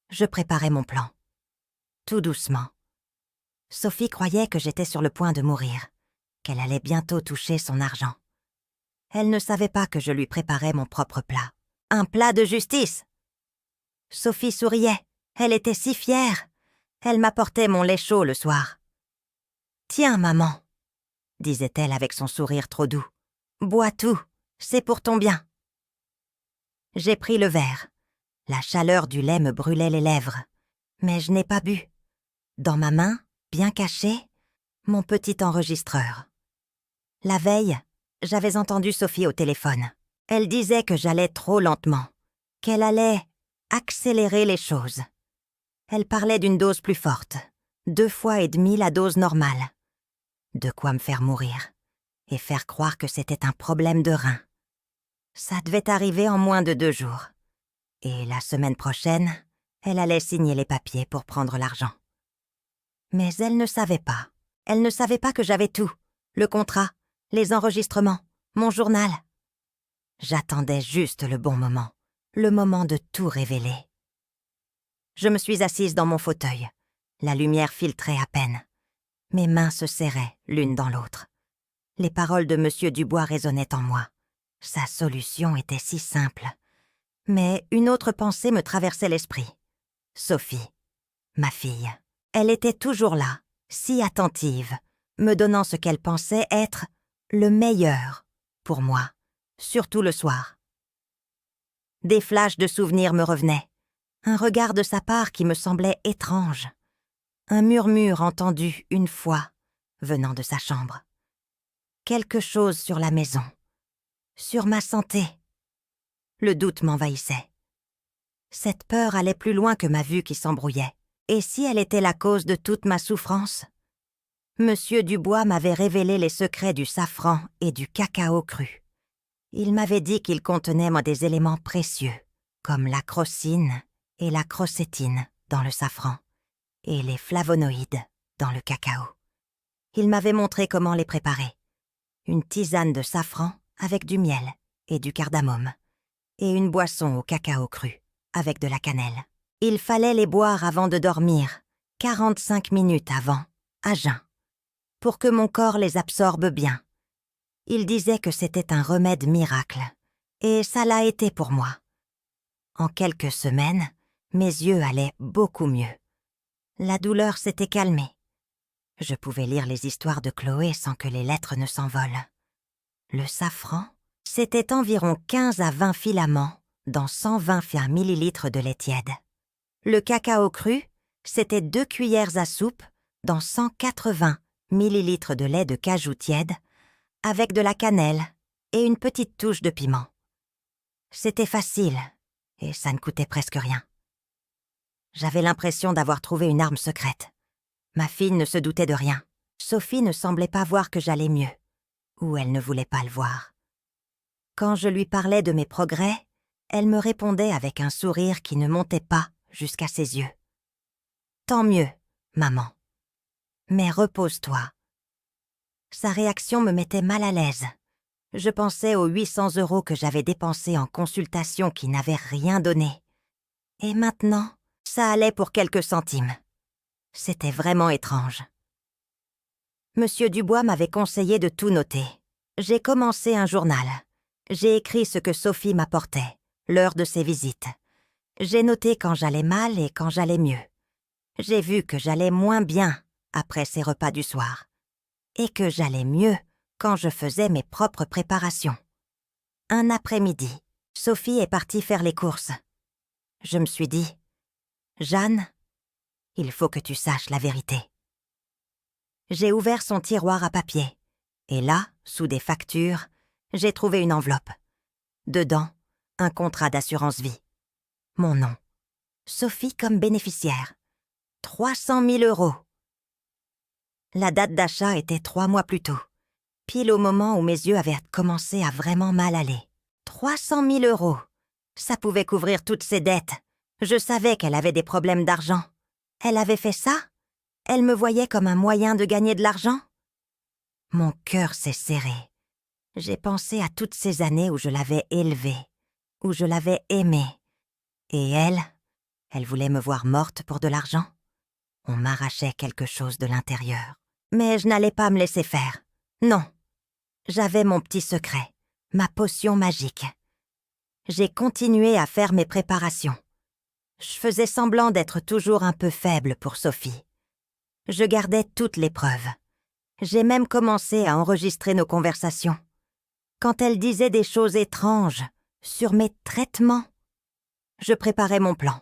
[SPEAKER 1] je préparais mon plan. Tout doucement. Sophie croyait que j'étais sur le point de mourir, qu'elle allait bientôt toucher son argent. Elle ne savait pas que je lui préparais mon propre plat. Un plat de justice! Sophie souriait. Elle était si fière. Elle m'apportait mon lait chaud le soir. « Tiens, maman, » disait-elle avec son sourire trop doux. « Bois tout, c'est pour ton bien. » J'ai pris le verre. La chaleur du lait me brûlait les lèvres. Mais je n'ai pas bu. Dans ma main, bien caché, mon petit enregistreur. La veille, j'avais entendu Sophie au téléphone. Elle disait que j'allais trop lentement, qu'elle allait accélérer les choses. Elle parlait d'une dose plus forte, 2,5 fois la dose normale. De quoi me faire mourir et faire croire que c'était un problème de rein. Ça devait arriver en moins de 2 jours. Et la semaine prochaine, elle allait signer les papiers pour prendre l'argent. Mais elle ne savait pas. Elle ne savait pas que j'avais tout. Le contrat, les enregistrements, mon journal. J'attendais juste le bon moment, le moment de tout révéler. Je me suis assise dans mon fauteuil. La lumière filtrait à peine. Mes mains se serraient l'une dans l'autre. Les paroles de Monsieur Dubois résonnaient en moi. Sa solution était si simple. Mais une autre pensée me traversait l'esprit. Sophie, ma fille. Elle était toujours là, si attentive, me donnant ce qu'elle pensait être le meilleur pour moi, surtout le soir. Des flashs de souvenirs me revenaient. Un regard de sa part qui me semblait étrange. Un murmure entendu une fois, venant de sa chambre. Quelque chose sur la maison. Sur ma santé. Le doute m'envahissait. Cette peur allait plus loin que ma vue qui s'embrouillait. Et si elle était la cause de toute ma souffrance? Monsieur Dubois m'avait révélé les secrets du safran et du cacao cru. Il m'avait dit qu'il contenait des éléments précieux, comme la crocine et la crocétine dans le safran, et les flavonoïdes dans le cacao. Il m'avait montré comment les préparer. Une tisane de safran avec du miel et du cardamome, et une boisson au cacao cru avec de la cannelle. Il fallait les boire avant de dormir, 45 minutes avant, à jeun, pour que mon corps les absorbe bien. Il disait que c'était un remède miracle, et ça l'a été pour moi. En quelques semaines, mes yeux allaient beaucoup mieux. La douleur s'était calmée. Je pouvais lire les histoires de Chloé sans que les lettres ne s'envolent. Le safran, c'était environ 15 à 20 filaments dans 120 millilitres de lait tiède. Le cacao cru, c'était 2 cuillères à soupe dans 180 millilitres de lait de cajou tiède avec de la cannelle et une petite touche de piment. C'était facile et ça ne coûtait presque rien. J'avais l'impression d'avoir trouvé une arme secrète. Ma fille ne se doutait de rien. Sophie ne semblait pas voir que j'allais mieux, ou elle ne voulait pas le voir. Quand je lui parlais de mes progrès, elle me répondait avec un sourire qui ne montait pas jusqu'à ses yeux. « Tant mieux, maman. Mais repose-toi. » Sa réaction me mettait mal à l'aise. Je pensais aux 800 € que j'avais dépensés en consultation qui n'avaient rien donné. Et maintenant, ça allait pour quelques centimes. C'était vraiment étrange. Monsieur Dubois m'avait conseillé de tout noter. J'ai commencé un journal. J'ai écrit ce que Sophie m'apportait, l'heure de ses visites. J'ai noté quand j'allais mal et quand j'allais mieux. J'ai vu que j'allais moins bien après ses repas du soir. Et que j'allais mieux quand je faisais mes propres préparations. Un après-midi, Sophie est partie faire les courses. Je me suis dit, « Jeanne, il faut que tu saches la vérité. » J'ai ouvert son tiroir à papier, et là, sous des factures, j'ai trouvé une enveloppe. Dedans, un contrat d'assurance vie. Mon nom. Sophie comme bénéficiaire. 300 000 €. La date d'achat était 3 mois plus tôt, pile au moment où mes yeux avaient commencé à vraiment mal aller. 300 000 €. Ça pouvait couvrir toutes ses dettes. Je savais qu'elle avait des problèmes d'argent. Elle avait fait ça? Elle me voyait comme un moyen de gagner de l'argent? Mon cœur s'est serré. J'ai pensé à toutes ces années où je l'avais élevée, où je l'avais aimée. Et elle voulait me voir morte pour de l'argent? On m'arrachait quelque chose de l'intérieur. Mais je n'allais pas me laisser faire. Non. J'avais mon petit secret, ma potion magique. J'ai continué à faire mes préparations. Je faisais semblant d'être toujours un peu faible pour Sophie. Je gardais toutes les preuves. J'ai même commencé à enregistrer nos conversations. Quand elle disait des choses étranges sur mes traitements, je préparais mon plan,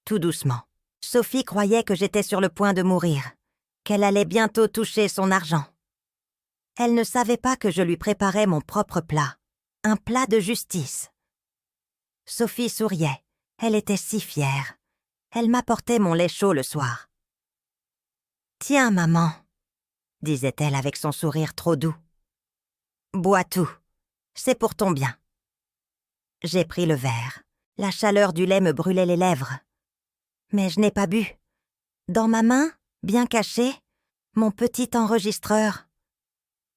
[SPEAKER 1] tout doucement. Sophie croyait que j'étais sur le point de mourir, qu'elle allait bientôt toucher son argent. Elle ne savait pas que je lui préparais mon propre plat, un plat de justice. Sophie souriait, elle était si fière. Elle m'apportait mon lait chaud le soir. « Tiens, maman, » disait-elle avec son sourire trop doux. « Bois tout, c'est pour ton bien. » J'ai pris le verre. La chaleur du lait me brûlait les lèvres. Mais je n'ai pas bu. Dans ma main, bien caché, mon petit enregistreur.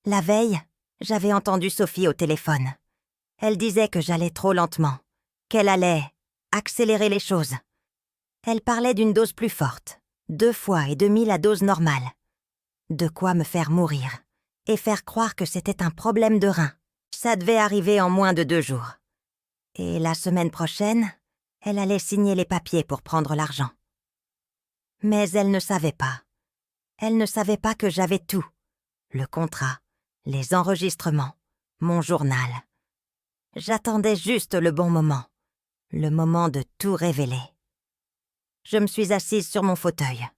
[SPEAKER 1] La veille, j'avais entendu Sophie au téléphone. Elle disait que j'allais trop lentement, qu'elle allait accélérer les choses. Elle parlait d'une dose plus forte, 2,5 fois la dose normale. De quoi me faire mourir et faire croire que c'était un problème de rein. Ça devait arriver en moins de 2 jours. Et la semaine prochaine, elle allait signer les papiers pour prendre l'argent. Mais elle ne savait pas. Elle ne savait pas que j'avais tout. Le contrat, les enregistrements, mon journal. J'attendais juste le bon moment. Le moment de tout révéler. Je me suis assise sur mon fauteuil.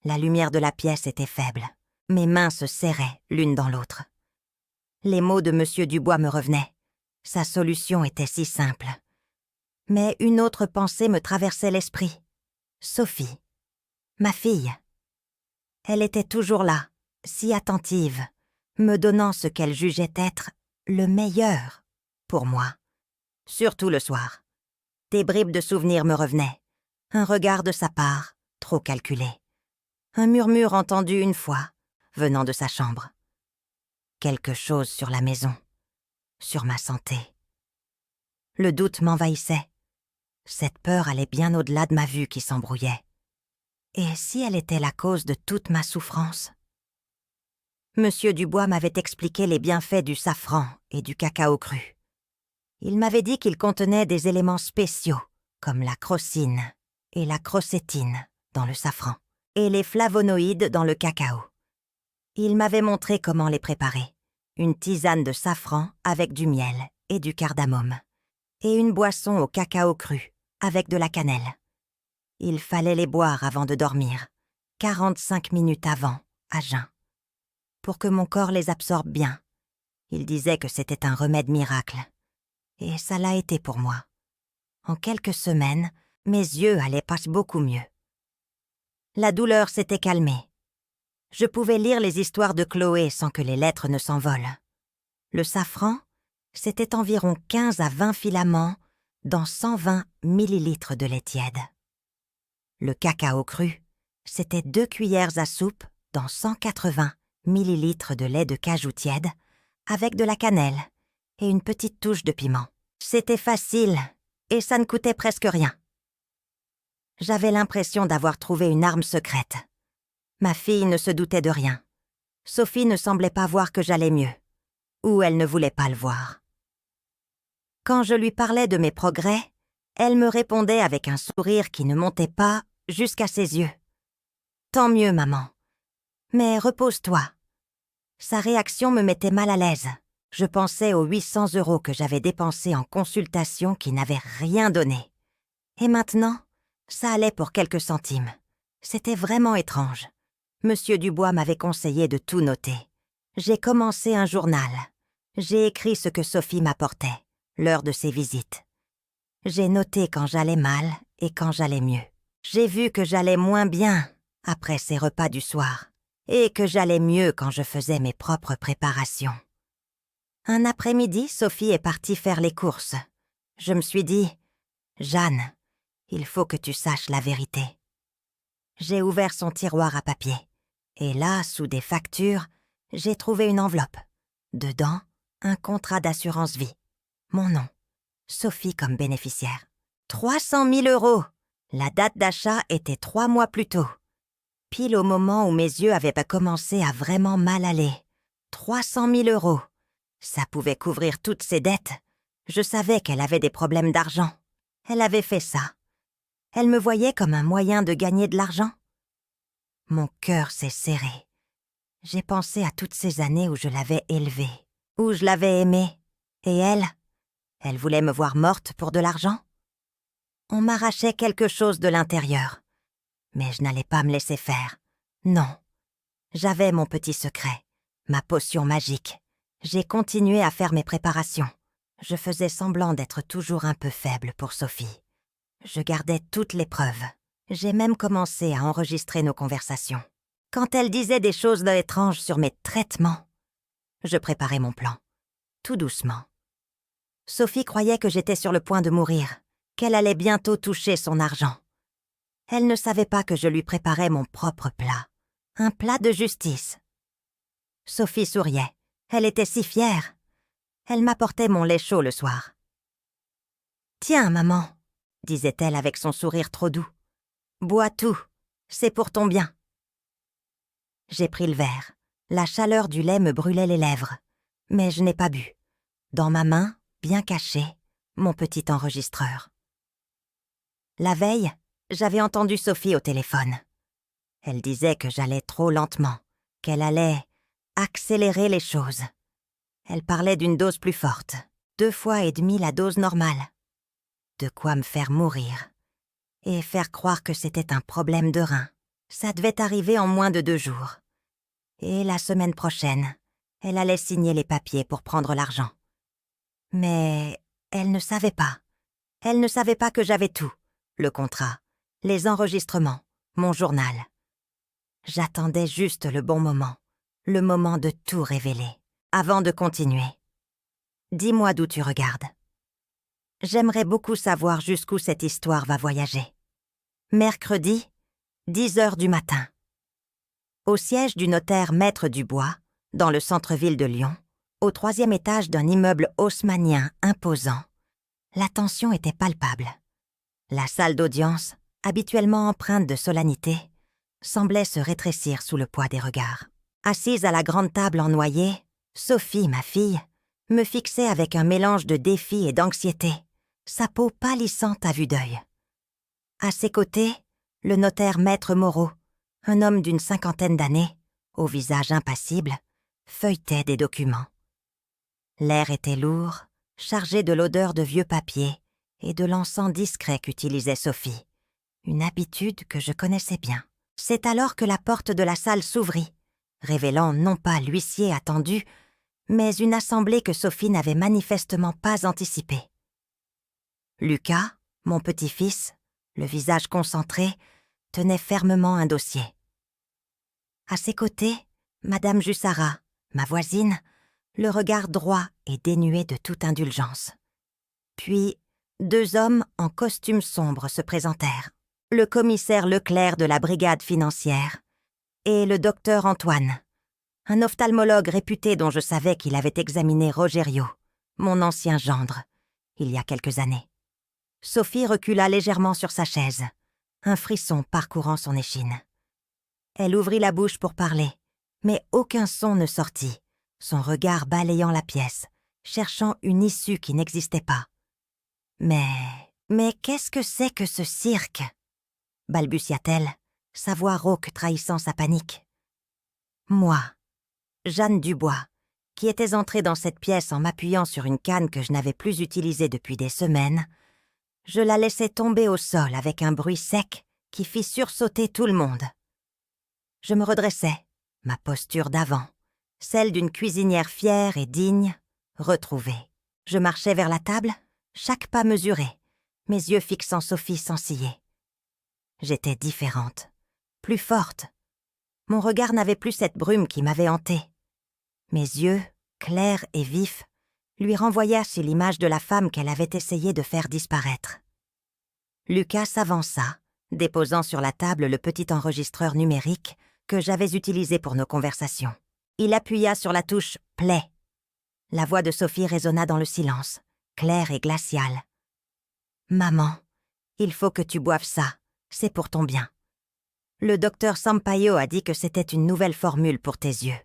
[SPEAKER 1] La lumière de la pièce était faible. Mes mains se serraient l'une dans l'autre. Les mots de Monsieur Dubois me revenaient. Sa solution était si simple. Mais une autre pensée me traversait l'esprit. Sophie, ma fille. Elle était toujours là, si attentive, me donnant ce qu'elle jugeait être le meilleur pour moi. Surtout le soir. Des bribes de souvenirs me revenaient. Un regard de sa part, trop calculé. Un murmure entendu une fois, venant de sa chambre. Quelque chose sur la maison, sur ma santé. Le doute m'envahissait. Cette peur allait bien au-delà de ma vue qui s'embrouillait. Et si elle était la cause de toute ma souffrance? Monsieur Dubois m'avait expliqué les bienfaits du safran et du cacao cru. Il m'avait dit qu'il contenait des éléments spéciaux, comme la crocine et la crocétine dans le safran, et les flavonoïdes dans le cacao. Il m'avait montré comment les préparer. Une tisane de safran avec du miel et du cardamome, et une boisson au cacao cru avec de la cannelle. Il fallait les boire avant de dormir, 45 minutes avant, à jeun, pour que mon corps les absorbe bien. Il disait que c'était un remède miracle. Et ça l'a été pour moi. En quelques semaines, mes yeux allaient pas beaucoup mieux. La douleur s'était calmée. Je pouvais lire les histoires de Chloé sans que les lettres ne s'envolent. Le safran, c'était environ 15 à 20 filaments dans 120 millilitres de lait tiède. Le cacao cru, c'était 2 cuillères à soupe dans 180 millilitres de lait de cajou tiède avec de la cannelle et une petite touche de piment. C'était facile et ça ne coûtait presque rien. J'avais l'impression d'avoir trouvé une arme secrète. Ma fille ne se doutait de rien. Sophie ne semblait pas voir que j'allais mieux, ou elle ne voulait pas le voir. Quand je lui parlais de mes progrès, elle me répondait avec un sourire qui ne montait pas jusqu'à ses yeux. « Tant mieux, maman. Mais repose-toi. » Sa réaction me mettait mal à l'aise. Je pensais aux 800 € que j'avais dépensés en consultation qui n'avaient rien donné. Et maintenant, ça allait pour quelques centimes. C'était vraiment étrange. Monsieur Dubois m'avait conseillé de tout noter. J'ai commencé un journal. J'ai écrit ce que Sophie m'apportait, l'heure de ses visites. J'ai noté quand j'allais mal et quand j'allais mieux. J'ai vu que j'allais moins bien après ces repas du soir et que j'allais mieux quand je faisais mes propres préparations. Un après-midi, Sophie est partie faire les courses. Je me suis dit, « Jeanne, il faut que tu saches la vérité. » J'ai ouvert son tiroir à papier. Et là, sous des factures, j'ai trouvé une enveloppe. Dedans, un contrat d'assurance vie. Mon nom, Sophie comme bénéficiaire. 300 000 €. La date d'achat était 3 mois plus tôt. Pile au moment où mes yeux avaient commencé à vraiment mal aller. 300 000 €. Ça pouvait couvrir toutes ses dettes. Je savais qu'elle avait des problèmes d'argent. Elle avait fait ça. Elle me voyait comme un moyen de gagner de l'argent. Mon cœur s'est serré. J'ai pensé à toutes ces années où je l'avais élevée, où je l'avais aimée. Et elle voulait me voir morte pour de l'argent. On m'arrachait quelque chose de l'intérieur. Mais je n'allais pas me laisser faire. Non. J'avais mon petit secret, ma potion magique. J'ai continué à faire mes préparations. Je faisais semblant d'être toujours un peu faible pour Sophie. Je gardais toutes les preuves. J'ai même commencé à enregistrer nos conversations. Quand elle disait des choses étranges sur mes traitements, je préparais mon plan, tout doucement. Sophie croyait que j'étais sur le point de mourir, qu'elle allait bientôt toucher son argent. Elle ne savait pas que je lui préparais mon propre plat, un plat de justice. Sophie souriait, elle était si fière. Elle m'apportait mon lait chaud le soir. « Tiens, maman, » disait-elle avec son sourire trop doux. « Bois tout, c'est pour ton bien. » J'ai pris le verre. La chaleur du lait me brûlait les lèvres. Mais je n'ai pas bu. Dans ma main, bien caché, mon petit enregistreur. La veille, j'avais entendu Sophie au téléphone. Elle disait que j'allais trop lentement, qu'elle allait accélérer les choses. Elle parlait d'une dose plus forte, 2,5 fois la dose normale. De quoi me faire mourir. Et faire croire que c'était un problème de rein. Ça devait arriver en moins de 2 jours. Et la semaine prochaine, elle allait signer les papiers pour prendre l'argent. Mais elle ne savait pas. Elle ne savait pas que j'avais tout. Le contrat, les enregistrements, mon journal. J'attendais juste le bon moment. le moment de tout révéler. Avant de continuer, dis-moi d'où tu regardes. J'aimerais beaucoup savoir jusqu'où cette histoire va voyager. Mercredi, 10 heures du matin. Au siège du notaire Maître Dubois, dans le centre-ville de Lyon, au 3e étage d'un immeuble haussmannien imposant, la tension était palpable. La salle d'audience, habituellement empreinte de solennité, semblait se rétrécir sous le poids des regards. Assise à la grande table en noyer, Sophie, ma fille, me fixait avec un mélange de défi et d'anxiété, sa peau pâlissante à vue d'œil. À ses côtés, le notaire Maître Moreau, un homme d'une 50aine d'années, au visage impassible, feuilletait des documents. L'air était lourd, chargé de l'odeur de vieux papier et de l'encens discret qu'utilisait Sophie, une habitude que je connaissais bien. C'est alors que la porte de la salle s'ouvrit, révélant non pas l'huissier attendu, mais une assemblée que Sophie n'avait manifestement pas anticipée. Lucas, mon petit-fils, le visage concentré, tenait fermement un dossier. À ses côtés, Madame Jussara, ma voisine, le regard droit et dénué de toute indulgence. Puis, 2 hommes en costume sombre se présentèrent. Le commissaire Leclerc de la brigade financière et le docteur Antoine, un ophtalmologue réputé dont je savais qu'il avait examiné Rogerio, mon ancien gendre, il y a quelques années. Sophie recula légèrement sur sa chaise, un frisson parcourant son échine. Elle ouvrit la bouche pour parler, mais aucun son ne sortit, son regard balayant la pièce, cherchant une issue qui n'existait pas. Mais qu'est-ce que c'est que ce cirque » balbutia-t-elle, sa voix rauque trahissant sa panique. Moi, Jeanne Dubois, qui étais entrée dans cette pièce en m'appuyant sur une canne que je n'avais plus utilisée depuis des semaines, je la laissai tomber au sol avec un bruit sec qui fit sursauter tout le monde. Je me redressai, ma posture d'avant, celle d'une cuisinière fière et digne, retrouvée. Je marchais vers la table, chaque pas mesuré, mes yeux fixant Sophie sans ciller. J'étais différente, plus forte. Mon regard n'avait plus cette brume qui m'avait hantée. Mes yeux, clairs et vifs, lui renvoyaient sur l'image de la femme qu'elle avait essayé de faire disparaître. Lucas s'avança, déposant sur la table le petit enregistreur numérique que j'avais utilisé pour nos conversations. Il appuya sur la touche « Play ». La voix de Sophie résonna dans le silence, claire et glaciale. « Maman, il faut que tu boives ça. C'est pour ton bien. Le docteur Sampaio a dit que c'était une nouvelle formule pour tes yeux. »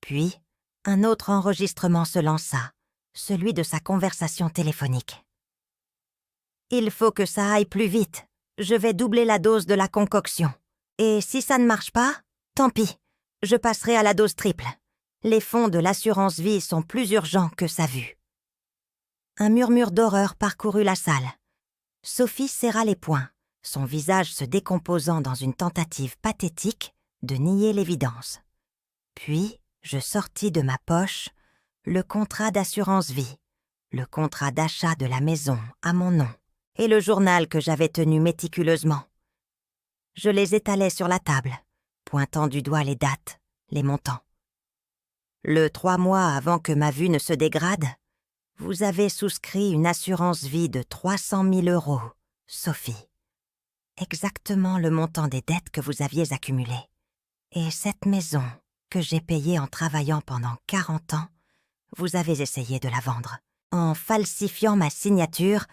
[SPEAKER 1] Puis, un autre enregistrement se lança, celui de sa conversation téléphonique. « Il faut que ça aille plus vite. Je vais doubler la dose de la concoction. Et si ça ne marche pas, tant pis. Je passerai à la dose triple. Les fonds de l'assurance vie sont plus urgents que sa vue. » Un murmure d'horreur parcourut la salle. Sophie serra les poings, son visage se décomposant dans une tentative pathétique de nier l'évidence. Puis, je sortis de ma poche le contrat d'assurance vie, le contrat d'achat de la maison à mon nom et le journal que j'avais tenu méticuleusement. Je les étalai sur la table, pointant du doigt les dates, les montants. Le 3 mois avant que ma vue ne se dégrade, vous avez souscrit une assurance vie de 300 000 €, Sophie. Exactement le montant des dettes que vous aviez accumulées. Et cette maison, que j'ai payée en travaillant pendant 40 ans, vous avez essayé de la vendre, en falsifiant ma signature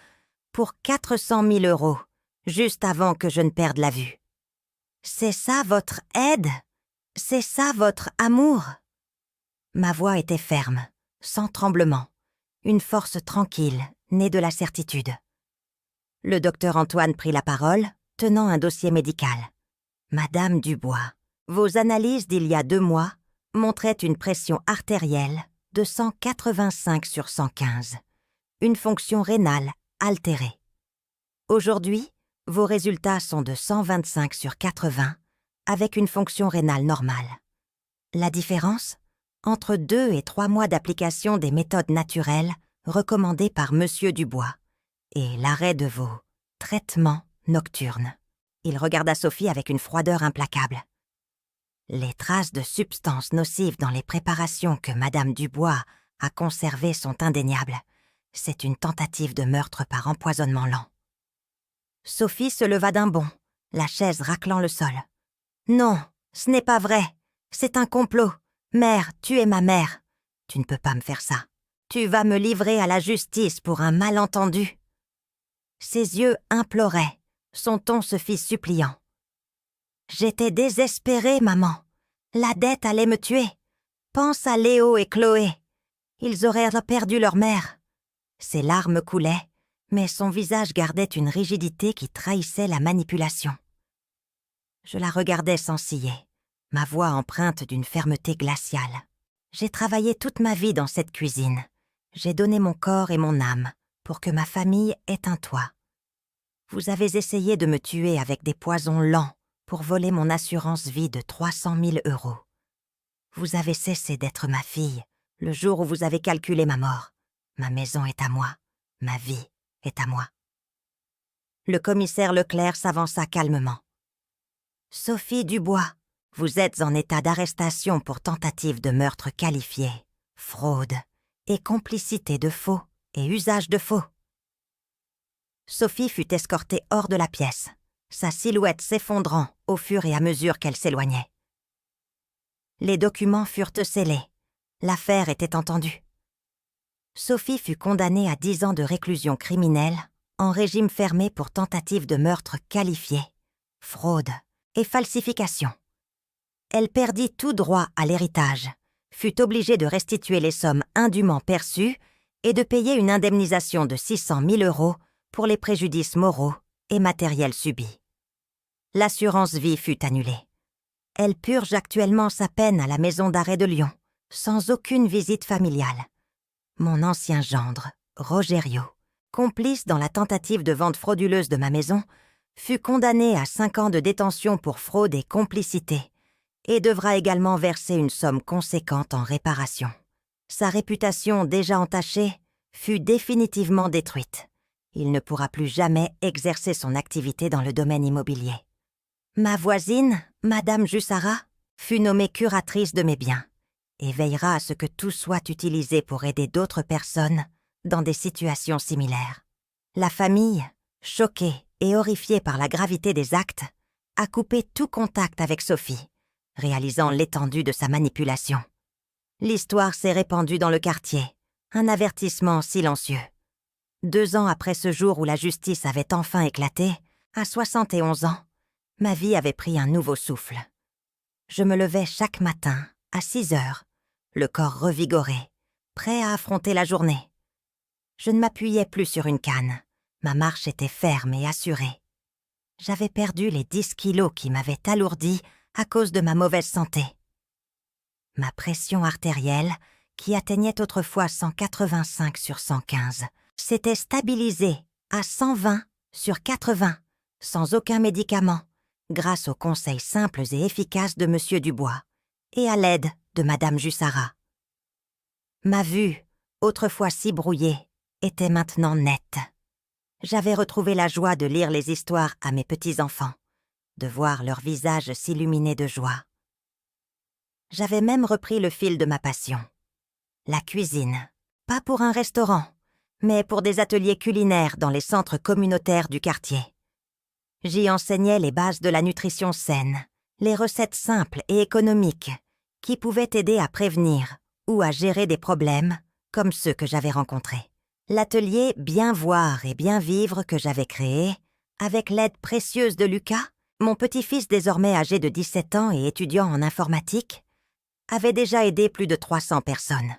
[SPEAKER 1] pour 400 000 €, juste avant que je ne perde la vue. C'est ça votre aide? C'est ça votre amour? Ma voix était ferme, sans tremblement, une force tranquille, née de la certitude. Le docteur Antoine prit la parole, tenant un dossier médical. « Madame Dubois, vos analyses d'il y a 2 mois montraient une pression artérielle de 185/115, une fonction rénale altérée. Aujourd'hui, vos résultats sont de 125/80, avec une fonction rénale normale. La différence? Entre 2 et 3 mois d'application des méthodes naturelles recommandées par Monsieur Dubois et l'arrêt de vos traitements nocturnes. » Il regarda Sophie avec une froideur implacable. Les traces de substances nocives dans les préparations que Madame Dubois a conservées sont indéniables. C'est une tentative de meurtre par empoisonnement lent. Sophie se leva d'un bond, la chaise raclant le sol. « Non, ce n'est pas vrai. C'est un complot. Mère, tu es ma mère. Tu ne peux pas me faire ça. Tu vas me livrer à la justice pour un malentendu. » Ses yeux imploraient. Son ton se fit suppliant. « J'étais désespérée, maman. La dette allait me tuer. Pense à Léo et Chloé. Ils auraient perdu leur mère. » Ses larmes coulaient, mais son visage gardait une rigidité qui trahissait la manipulation. Je la regardais sans ciller, ma voix empreinte d'une fermeté glaciale. J'ai travaillé toute ma vie dans cette cuisine. J'ai donné mon corps et mon âme pour que ma famille ait un toit. Vous avez essayé de me tuer avec des poisons lents pour voler mon assurance vie de 300 000 €. Vous avez cessé d'être ma fille le jour où vous avez calculé ma mort. Ma maison est à moi, ma vie est à moi. Le commissaire Leclerc s'avança calmement. « Sophie Dubois, vous êtes en état d'arrestation pour tentative de meurtre qualifié, fraude et complicité de faux et usage de faux. » Sophie fut escortée hors de la pièce, sa silhouette s'effondrant au fur et à mesure qu'elle s'éloignait. Les documents furent scellés. L'affaire était entendue. Sophie fut condamnée à 10 ans de réclusion criminelle en régime fermé pour tentative de meurtre qualifié, fraude et falsification. Elle perdit tout droit à l'héritage, fut obligée de restituer les sommes indûment perçues et de payer une indemnisation de 600 000 € pour les préjudices moraux et matériels subis. L'assurance vie fut annulée. Elle purge actuellement sa peine à la maison d'arrêt de Lyon, sans aucune visite familiale. Mon ancien gendre, Rogerio, complice dans la tentative de vente frauduleuse de ma maison, fut condamné à 5 ans de détention pour fraude et complicité et devra également verser une somme conséquente en réparation. Sa réputation déjà entachée fut définitivement détruite. Il ne pourra plus jamais exercer son activité dans le domaine immobilier. Ma voisine, Madame Jussara, fut nommée curatrice de mes biens et veillera à ce que tout soit utilisé pour aider d'autres personnes dans des situations similaires. La famille, choquée et horrifiée par la gravité des actes, a coupé tout contact avec Sophie, réalisant l'étendue de sa manipulation. L'histoire s'est répandue dans le quartier, un avertissement silencieux. 2 ans après ce jour où la justice avait enfin éclaté, à 71 ans, ma vie avait pris un nouveau souffle. Je me levais chaque matin, à 6 heures, le corps revigoré, prêt à affronter la journée. Je ne m'appuyais plus sur une canne, ma marche était ferme et assurée. J'avais perdu les 10 kilos qui m'avaient alourdi à cause de ma mauvaise santé. Ma pression artérielle, qui atteignait autrefois 185 sur 115, s'était stabilisée à 120 sur 80, sans aucun médicament, grâce aux conseils simples et efficaces de M. Dubois et à l'aide de Madame Jussara. Ma vue, autrefois si brouillée, était maintenant nette. J'avais retrouvé la joie de lire les histoires à mes petits-enfants, de voir leurs visages s'illuminer de joie. J'avais même repris le fil de ma passion. La cuisine, pas pour un restaurant, mais pour des ateliers culinaires dans les centres communautaires du quartier. J'y enseignais les bases de la nutrition saine, les recettes simples et économiques qui pouvaient aider à prévenir ou à gérer des problèmes comme ceux que j'avais rencontrés. L'atelier Bien voir et bien vivre que j'avais créé, avec l'aide précieuse de Lucas, mon petit-fils désormais âgé de 17 ans et étudiant en informatique, avait déjà aidé plus de 300 personnes.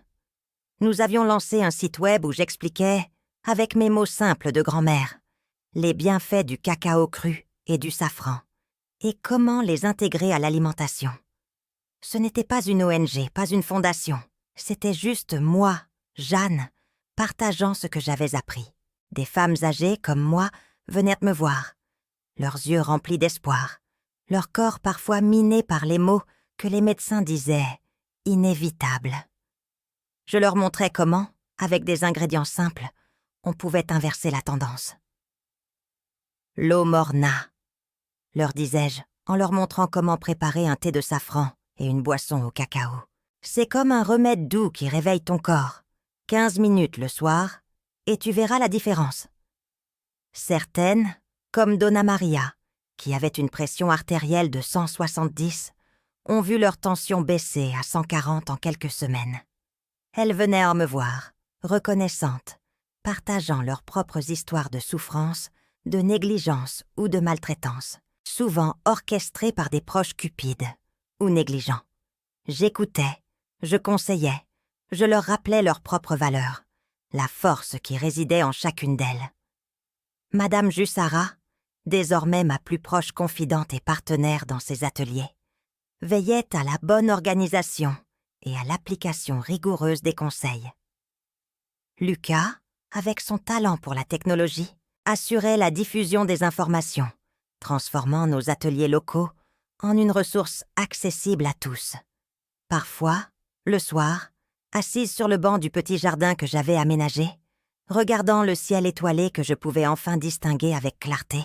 [SPEAKER 1] Nous avions lancé un site web où j'expliquais, avec mes mots simples de grand-mère, les bienfaits du cacao cru et du safran, et comment les intégrer à l'alimentation. Ce n'était pas une ONG, pas une fondation, c'était juste moi, Jeanne, partageant ce que j'avais appris. Des femmes âgées comme moi venaient me voir, leurs yeux remplis d'espoir, leur corps parfois miné par les mots que les médecins disaient « inévitables ». Je leur montrais comment, avec des ingrédients simples, on pouvait inverser la tendance. « L'eau morna », leur disais-je, en leur montrant comment préparer un thé de safran et une boisson au cacao. C'est comme un remède doux qui réveille ton corps. 15 minutes le soir, et tu verras la différence. Certaines, comme Donna Maria, qui avait une pression artérielle de 170, ont vu leur tension baisser à 140 en quelques semaines. Elles venaient à me voir, reconnaissantes, partageant leurs propres histoires de souffrance, de négligence ou de maltraitance, souvent orchestrées par des proches cupides ou négligents. J'écoutais, je conseillais, je leur rappelais leurs propres valeurs, la force qui résidait en chacune d'elles. Madame Jussara, désormais ma plus proche confidente et partenaire dans ses ateliers, veillait à la bonne organisation et à l'application rigoureuse des conseils. Lucas, avec son talent pour la technologie, assurait la diffusion des informations, transformant nos ateliers locaux en une ressource accessible à tous. Parfois, le soir, assise sur le banc du petit jardin que j'avais aménagé, regardant le ciel étoilé que je pouvais enfin distinguer avec clarté,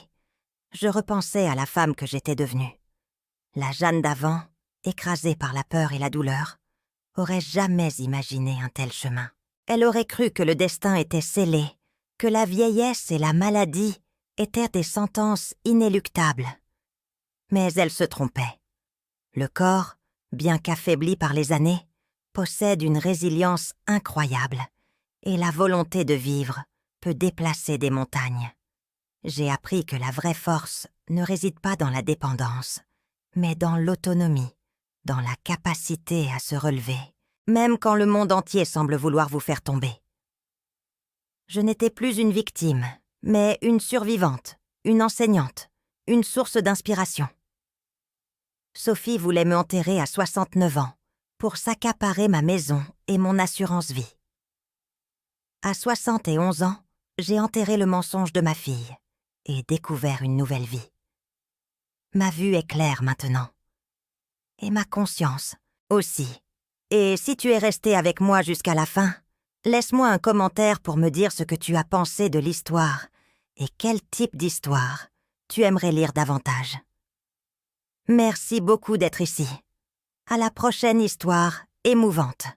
[SPEAKER 1] je repensais à la femme que j'étais devenue. La Jeanne d'avant, écrasée par la peur et la douleur, aurait jamais imaginé un tel chemin. Elle aurait cru que le destin était scellé, que la vieillesse et la maladie étaient des sentences inéluctables. Mais elle se trompait. Le corps, bien qu'affaibli par les années, possède une résilience incroyable, et la volonté de vivre peut déplacer des montagnes. J'ai appris que la vraie force ne réside pas dans la dépendance, mais dans l'autonomie, dans la capacité à se relever, même quand le monde entier semble vouloir vous faire tomber. Je n'étais plus une victime, mais une survivante, une enseignante, une source d'inspiration. Sophie voulait me enterrer à 69 ans pour s'accaparer ma maison et mon assurance vie. À 71 ans, j'ai enterré le mensonge de ma fille et découvert une nouvelle vie. Ma vue est claire maintenant. Et ma conscience aussi. Et si tu es resté avec moi jusqu'à la fin, laisse-moi un commentaire pour me dire ce que tu as pensé de l'histoire et quel type d'histoire tu aimerais lire davantage. Merci beaucoup d'être ici. À la prochaine histoire émouvante.